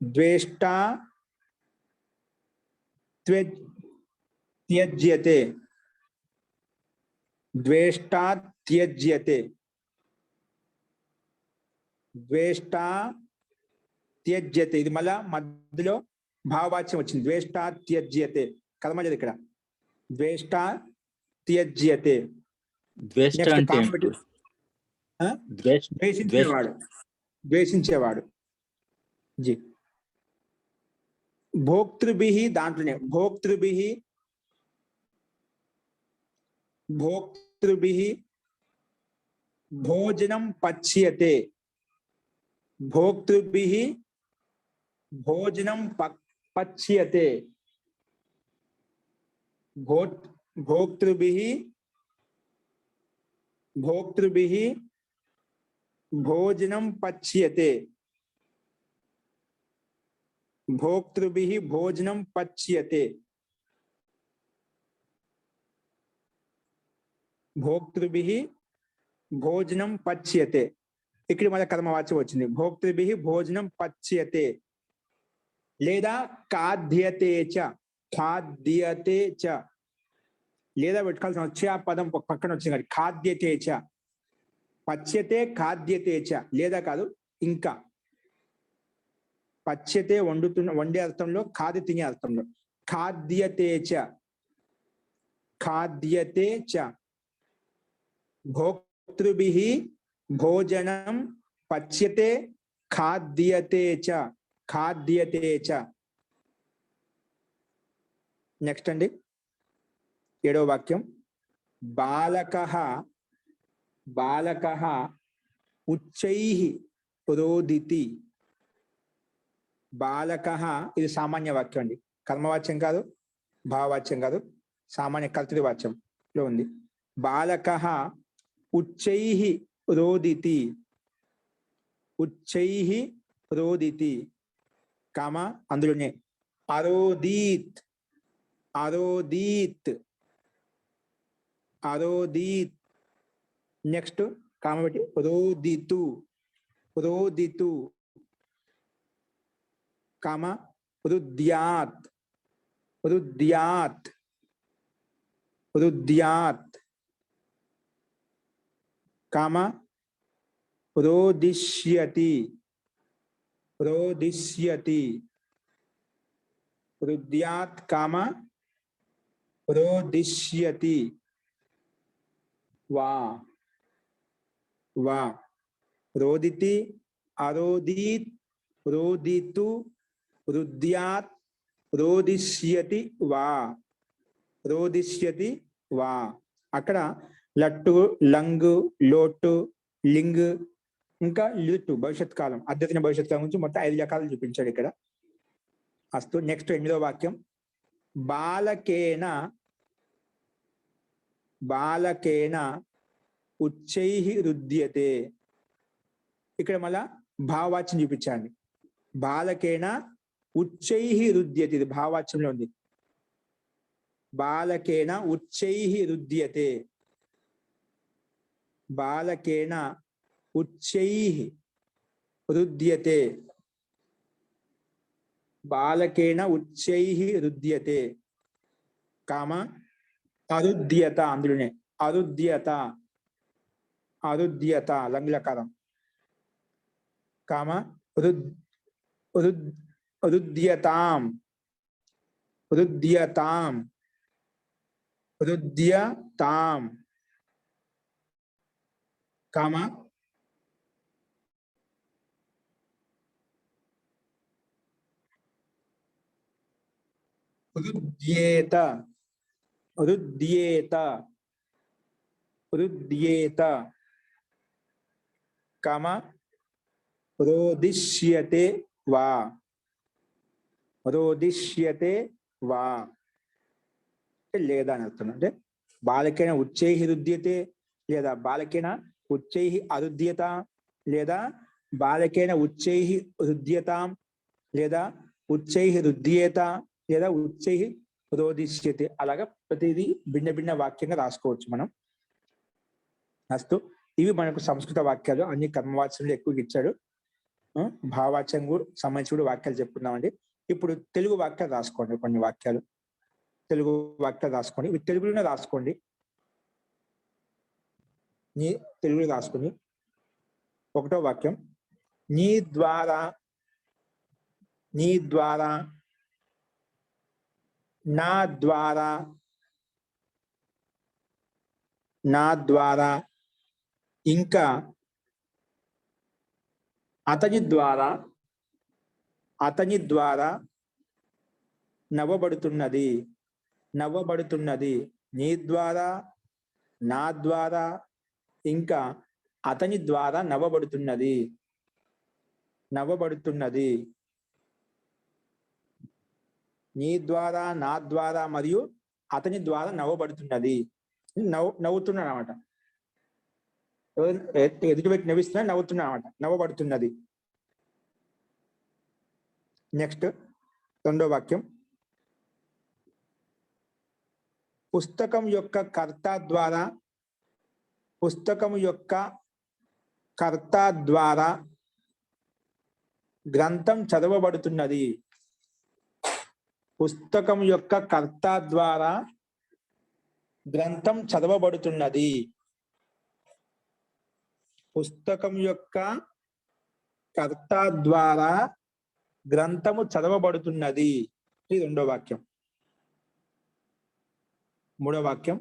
ద్వేష్టా త్యజ్యతే, ద్వేష్టా త్యజ్యతే, ద్వేష్టా త్యజ్యతే. ఇది మళ్ళా మధ్యలో భావవాచ్యం వచ్చింది. ద్వేష్టా త్యజ్యతే, కర్మజది ఇక్కడ. ద్వేష్టా త్యజ్యతే. ద్వేష్ట Next అంటే కామ ఏంటి? ఆ? ద్వేషించేవాడు, ద్వేషించేవాడు. జీ భోక్తృభిః, దాంట్లోనే భోక్తృభిః, భోక్తృభిః భోజనం పచ్యతే, భోక్తృభిః భోజనం పచ్యతే, భోక్తృభిః, భోక్తృభిః భోజనం పచ్యతే, భోక్తృభిః భోజనం పచ్యతే, భోక్తృభిః భోజనం పచ్యతే. ఇక్కడ మన కర్మవాచ్యం వచ్చింది. భోక్తృభిః భోజనం పచ్యతే లేదా ఖాద్యతే చ, ఖాద్యతే చ లేదా పెట్టుకోవాల్సిన వచ్చే ఆ పదం పక్కన వచ్చింది కానీ ఖాద్యతే చ, పచ్యతే ఖాద్యతే చ లేదా కాదు ఇంకా. పచ్యతే వండే అర్థంలో, ఖాద్య తినే అర్థంలో. ఖాద్యతే చ, ఖాద్యతే చ. భోక్తృభిః భోజనం పచ్యతే ఖాద్యతే చ, ఖాద్యతే చ. నెక్స్ట్ అండి 7వ వాక్యం. బాలకః, బాలకః ఉచ్చైః రోదితి, బాలకః ఇది సామాన్య వాక్యం అండి, కర్మవాచ్యం కాదు, భావవాచ్యం కాదు, సామాన్య కర్తృవాచ్యంలో ఉంది. బాలకః ఉచ్చైః రోదితి, ఉచ్చైః రోదితి, కామ అందులోనే అరోదీత్, అరోదీత్, అరోదీత్. నెక్స్ట్ కామ పెట్టి రోదితు, రోదితు, కామ రుద్యాత్, రుద్యాత్, రుద్యాత్, కామ రోదిష్యతి, రోదిష్యతి, రుద్యాత్, కామ రోదిష్యతి. వా, వా, రోదితి, అరోదీత్, రోదితు, రుద్యాత్, రోదిష్యతి వా, రోదిష్యతి వా. అక్కడ లట్టు, లంగు, లోటు, లింగ్, ఇంకా లిటు భవిష్యత్ కాలం, అద్యతన భవిష్యత్ కాలం గురించి మొత్తం 5 రకాలు చూపించాడు ఇక్కడ. అస్తు. నెక్స్ట్ 8వ వాక్యం. బాలకేన, బాలకేన ఉచ్చైః రుద్యతే. ఇక్కడ మళ్ళా భావవాచ్యం చూపించండి. బాలకేన ఉచ్చైః రుద్యతే, ఇది భావవాచ్యంలో ఉంది. బాలకేన ఉచ్చైః రుద్యతే, బాలకేన ఉచ్చైః రుద్యతే, బాలకేన ఉచ్చైః రుద్యతే, కామ అరుద్యత అందులోనే అరుద్యత, అరుద్యత లంగ్లకారం, కామ రుద్యతాం, రుద్యతాం, రుద్యతాం, కామ రుద్యేత, రుద్యేత, రుద్యేత, కామ రోదిష్యతే వా, రోదిష్యతే వా. లేదా అని అర్థం. అంటే బాలకేన ఉచ్చైః రుద్యతే, లేదా బాలకేన ఉచ్చైః అరుద్యత, లేదా బాలకేన ఉచ్చైః రుద్యతాం, లేదా ఉచ్చైః రుద్యేత, లేదా ఉచ్చైః రోదిష్యతే. అలాగా ప్రతిదీ భిన్న భిన్న వాక్యంగా రాసుకోవచ్చు మనం. అస్తు. ఇవి మనకు సంస్కృత వాక్యాలు. అన్ని కర్మవాచ్యంలో ఎక్కువగా ఇచ్చాడు. భావవాచ్యం కూడా సంబంధించి కూడా వాక్యాలు చెప్పుకున్నామండి. ఇప్పుడు తెలుగు వాక్యాలు రాసుకోండి. కొన్ని వాక్యాలు తెలుగు వాక్యాలు రాసుకోండి. ఇవి తెలుగులోనే రాసుకోండి. నీ తెలుగులో రాసుకుని 1వ వాక్యం. నీ ద్వారా, నీ ద్వారా, నా ద్వారా, నా ద్వారా, ఇంకా అతని ద్వారా, అతని ద్వారా నవ్వబడుతున్నది, నవ్వబడుతున్నది. నీ ద్వారా, నా ద్వారా, ఇంకా అతని ద్వారా నవ్వబడుతున్నది, నవ్వబడుతున్నది. నీ ద్వారా, నా ద్వారా మరియు అతని ద్వారా నవ్వబడుతున్నది. నవ్వుతున్నాడు అనమాట. ఎదుటి వ్యక్తి నవ్విస్తున్నా నవ్వుతున్నా అనమాట, నవ్వబడుతున్నది. నెక్స్ట్ 2వ వాక్యం. పుస్తకం యొక్క కర్త ద్వారా, పుస్తకం యొక్క కర్త ద్వారా గ్రంథం చదవబడుతున్నది. పుస్తకం యొక్క కర్త ద్వారా గ్రంథం చదవబడుతున్నది. పుస్తకం యొక్క కర్త ద్వారా గ్రంథము చదవబడుతున్నది. ఇది 2వ వాక్యం. 3వ వాక్యం.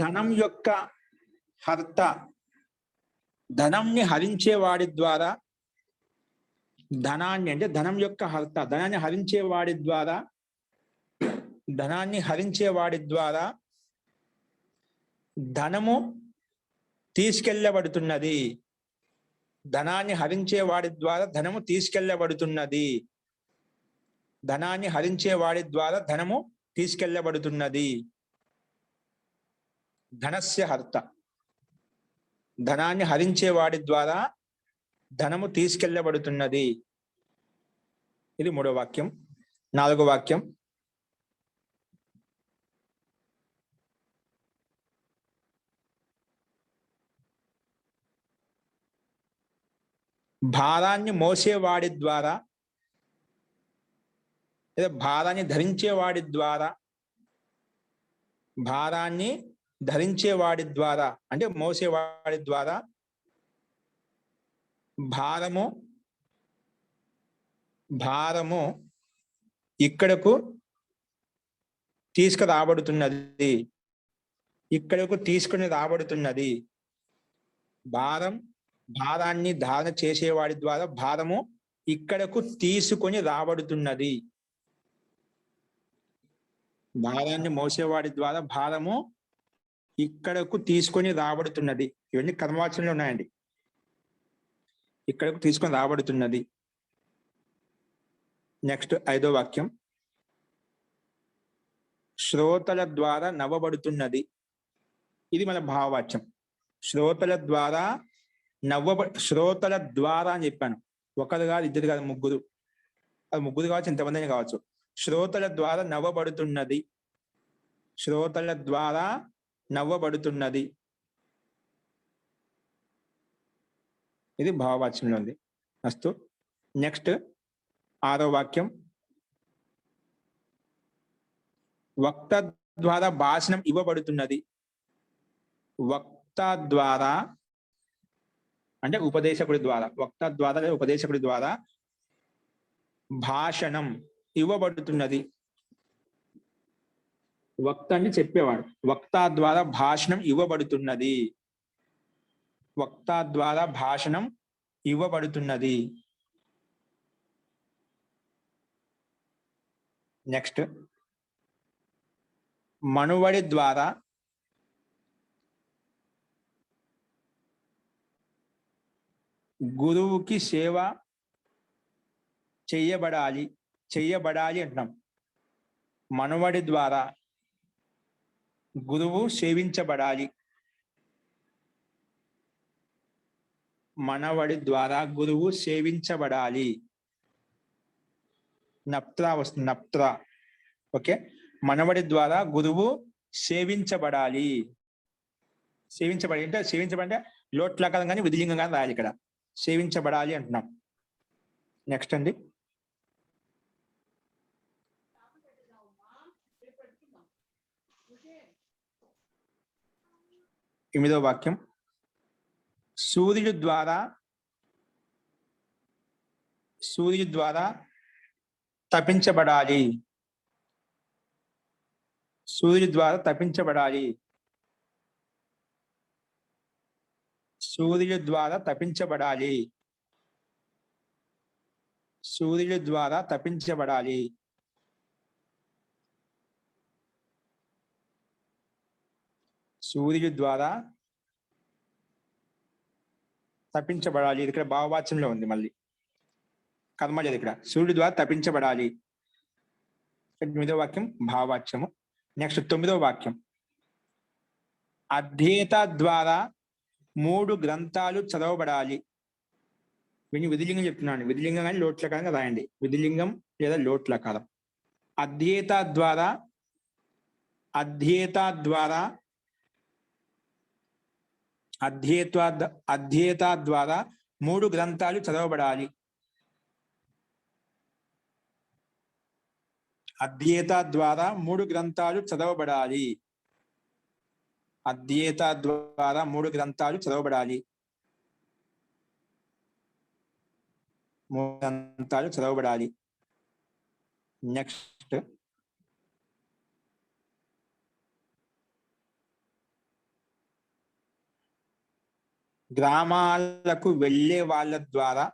ధనం యొక్క హర్త, ధనంని హరించేవాడి ద్వారా, ధనాన్ని అంటే ధనం యొక్క హర్త, ధనాన్ని హరించేవాడి ద్వారా, ధనాన్ని హరించేవాడి ద్వారా ధనము తీసుకెళ్ళబడుతున్నది. ధనాన్ని హరించే వాడి ద్వారా ధనము తీసుకెళ్ళబడుతున్నది. ధనాన్ని హరించే వాడి ద్వారా ధనము తీసుకెళ్ళబడుతున్నది. ధనస్య హర్త. ధనాన్ని హరించే వాడి ద్వారా ధనము తీసుకెళ్ళబడుతున్నది. ఇది 3వ వాక్యం. 4వ వాక్యం. భారాన్ని మోసేవాడి ద్వారా లేదా భారాన్ని ధరించేవాడి ద్వారా, భారాన్ని ధరించేవాడి ద్వారా అంటే మోసేవాడి ద్వారా భారము ఇక్కడకు తీసుకురాబడుతున్నది. ఇక్కడకు తీసుకుని రాబడుతున్నది. భారాన్ని ధారణ చేసేవాడి ద్వారా భారము ఇక్కడకు తీసుకొని రాబడుతున్నది. భారాన్ని మోసేవాడి ద్వారా భారము ఇక్కడకు తీసుకొని రాబడుతున్నది. ఇవన్నీ కర్మవాచనలు ఉన్నాయండి. ఇక్కడకు తీసుకొని రాబడుతున్నది. నెక్స్ట్ 5వ వాక్యం. శ్రోతల ద్వారా నవ్వబడుతున్నది. ఇది మన భావవాచ్యం. శ్రోతల ద్వారా శ్రోతల ద్వారా అని చెప్పాను. ఒకరు కాదు, ఇద్దరు కాదు, ముగ్గురు. అది ముగ్గురు కావచ్చు, ఎంతమంది కావచ్చు. శ్రోతల ద్వారా నవ్వబడుతున్నది. శ్రోతల ద్వారా నవ్వబడుతున్నది. ఇది భావవాచ్యంలో ఉంది. అస్తు. నెక్స్ట్ 6వ వాక్యం. వక్త ద్వారా భాషణం ఇవ్వబడుతున్నది. వక్త ద్వారా అంటే ఉపదేశకుడి ద్వారా, వక్త ద్వారా లేదా ఉపదేశకుడి ద్వారా భాషణం ఇవ్వబడుతున్నది. వక్త అని చెప్పేవాడు. వక్త ద్వారా భాషణం ఇవ్వబడుతున్నది. వక్త ద్వారా భాషణం ఇవ్వబడుతున్నది. నెక్స్ట్ మనువడి ద్వారా గురువుకి సేవ చెయ్యబడాలి అంటున్నాం. మనువడి ద్వారా గురువు సేవించబడాలి. మనవడి ద్వారా గురువు సేవించబడాలి. నప్త్రా వస్తుంది. నప్త్రా. ఓకే. మనవడి ద్వారా గురువు సేవించబడాలి. సేవించబడి అంటే సేవించబడి లోట్లకారం కానీ విధిలింగం కానీ రాయాలి ఇక్కడ. సేవించబడాలి అంటున్నాం. నెక్స్ట్ అండి. ఎనిమిదవ వాక్యం. సూర్యుడు ద్వారా తపించబడాలి. సూర్యుడు ద్వారా తపించబడాలి. సూర్యుడు ద్వారా తపించబడాలి. సూర్యుడు ద్వారా తపించబడాలి. సూర్యుడు ద్వారా తప్పించబడాలి. ఇది ఇక్కడ భావవాచ్యంలో ఉంది. మళ్ళీ కర్మజది ఇక్కడ. సూర్యుడు ద్వారా తప్పించబడాలి. 8వ వాక్యం భావవాచ్యము. నెక్స్ట్ 9వ వాక్యం. అధ్యేత ద్వారా 3 గ్రంథాలు చదవబడాలి. వీని విధిలింగం చెప్తున్నాను. విధిలింగం కానీ లోట్లకారంగా రాయండి. విధిలింగం లేదా లోట్లకారం. అధ్యేత ద్వారా 3 గ్రంథాలు చదవబడాలి. అధ్యేత ద్వారా 3 గ్రంథాలు చదవబడాలి. అధ్యేత ద్వారా 3 గ్రంథాలు చదవబడాలి. 3 గ్రంథాలు చదవబడాలి. నెక్స్ట్ గ్రామాలకు వెళ్ళే వాళ్ళ ద్వారా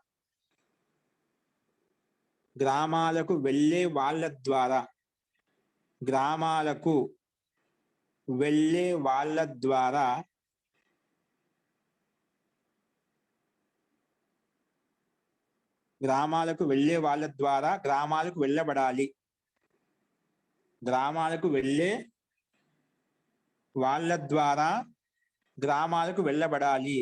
గ్రామాలకు వెళ్ళే వాళ్ళ ద్వారా గ్రామాలకు వెళ్ళబడాలి. గ్రామాలకు వెళ్ళే వాళ్ళ ద్వారా గ్రామాలకు వెళ్ళబడాలి.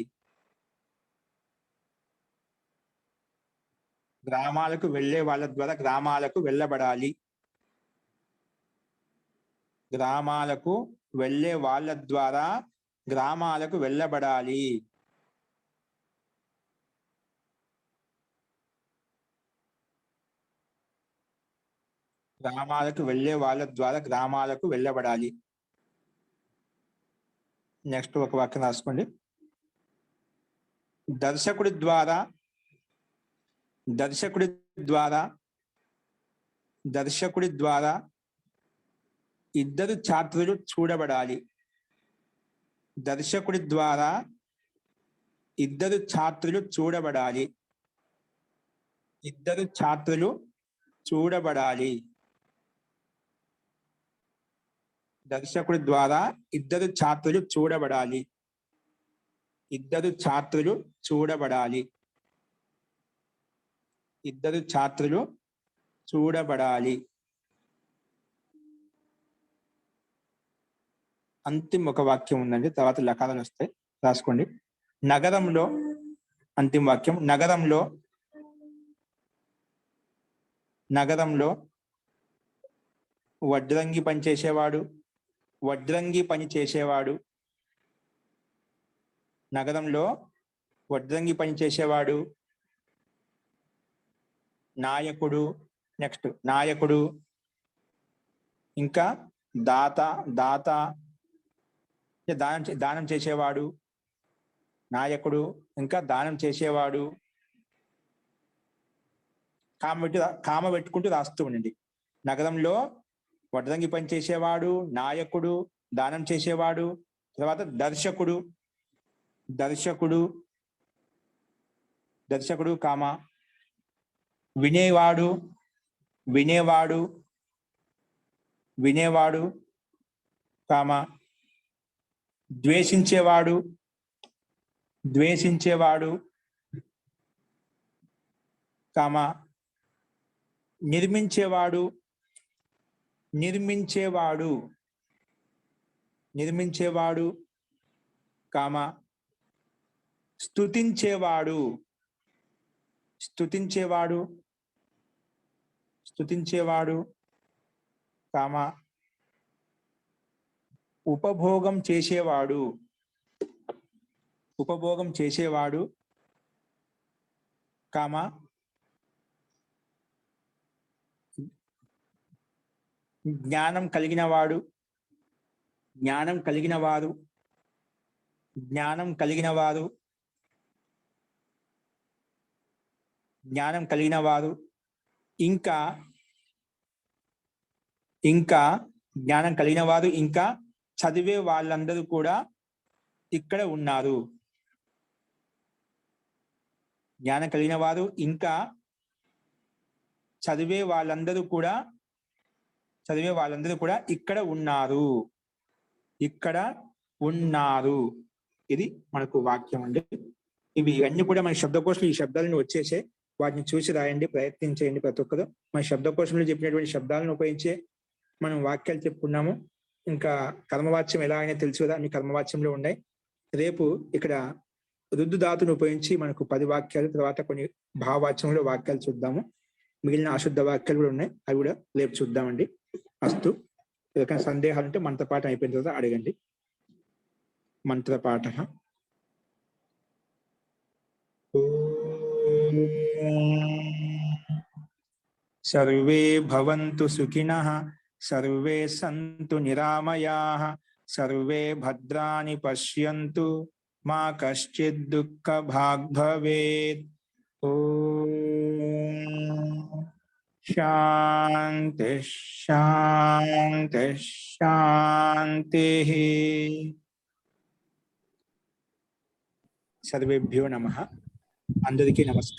గ్రామాలకు వెళ్ళే వాళ్ళ ద్వారా గ్రామాలకు వెళ్ళబడాలి. గ్రామాలకు వెళ్ళే వాళ్ళ ద్వారా గ్రామాలకు వెళ్ళబడాలి. గ్రామాలకు వెళ్ళే వాళ్ళ ద్వారా గ్రామాలకు వెళ్ళబడాలి. నెక్స్ట్ ఒక వాక్యం రాసుకోండి. దర్శకుడి ద్వారా ఇద్దరు ఛాత్రులు చూడబడాలి. దర్శకుడి ద్వారా ఇద్దరు ఛాత్రులు చూడబడాలి. ఇద్దరు ఛాత్రులు చూడబడాలి. దర్శకుడి ద్వారా ఇద్దరు ఛాత్రులు చూడబడాలి. ఇద్దరు ఛాత్రులు చూడబడాలి. ఇద్దరు ఛాత్రులు చూడబడాలి. అంతిమ ఒక వాక్యం ఉందండి, తర్వాత లకారాలు వస్తాయి, రాసుకోండి. నగరంలో, అంతిమ వాక్యం, నగరంలో వడ్రంగి పని చేసేవాడు, నగరంలో వడ్రంగి పని చేసేవాడు, నాయకుడు, నెక్స్ట్ నాయకుడు, ఇంకా దాత దానం చేసేవాడు, నాయకుడు, ఇంకా దానం చేసేవాడు. కామ పెట్టుకుంటూ రాస్తూ ఉండండి. నగరంలో వడ్రంగి పని చేసేవాడు, నాయకుడు, దానం చేసేవాడు, తర్వాత దర్శకుడు కామ, వినేవాడు కామ, ద్వేషించేవాడు కామ, నిర్మించేవాడు కామ, స్తుతించేవాడు కామ, ఉపభోగం చేసేవాడు కామ, జ్ఞానం కలిగిన వారు ఇంకా చదివే వాళ్ళందరూ కూడా ఇక్కడ ఉన్నారు. జ్ఞానం కలిగిన వారు ఇంకా చదివే వాళ్ళందరూ కూడా ఇక్కడ ఉన్నారు. ఇది మనకు వాక్యం అండి. ఇవన్నీ కూడా మన శబ్దకోశం, ఈ శబ్దాలను వచ్చేసే వాటిని చూసి రాయండి, ప్రయత్నించేయండి ప్రతి ఒక్కరు. మన శబ్దకోశంలో చెప్పినటువంటి శబ్దాలను ఉపయోగించే మనం వాక్యాలు చెప్పుకున్నాము. ఇంకా కర్మవాచ్యం ఎలా అయినా తెలుసు కదా, అన్ని కర్మవాచ్యంలో ఉన్నాయి. రేపు ఇక్కడ రుద్దుధాతును ఉపయోగించి మనకు 10 వాక్యాలు, తర్వాత కొన్ని భావవాచ్యంలో వాక్యాలు చూద్దాము. మిగిలిన అశుద్ధ వాక్యాలు కూడా ఉన్నాయి, అవి కూడా రేపు చూద్దామండి. అస్తు. ఏదైనా సందేహాలు ఉంటే మంత్రపాఠం అయిపోయిన తర్వాత అడగండి. మంత్రపాఠ. సర్వే భవంతు సుఖినః, సర్వే సంతు నిరామయాః, సర్వే భద్రాణి పశ్యంతు, మా కశ్చిద్ దుఃఖభాగ్ భవేత్. ఓం శాంతి శాంతి శాంతి. సర్వేభ్యో నమః. అందరికీ నమస్కారం.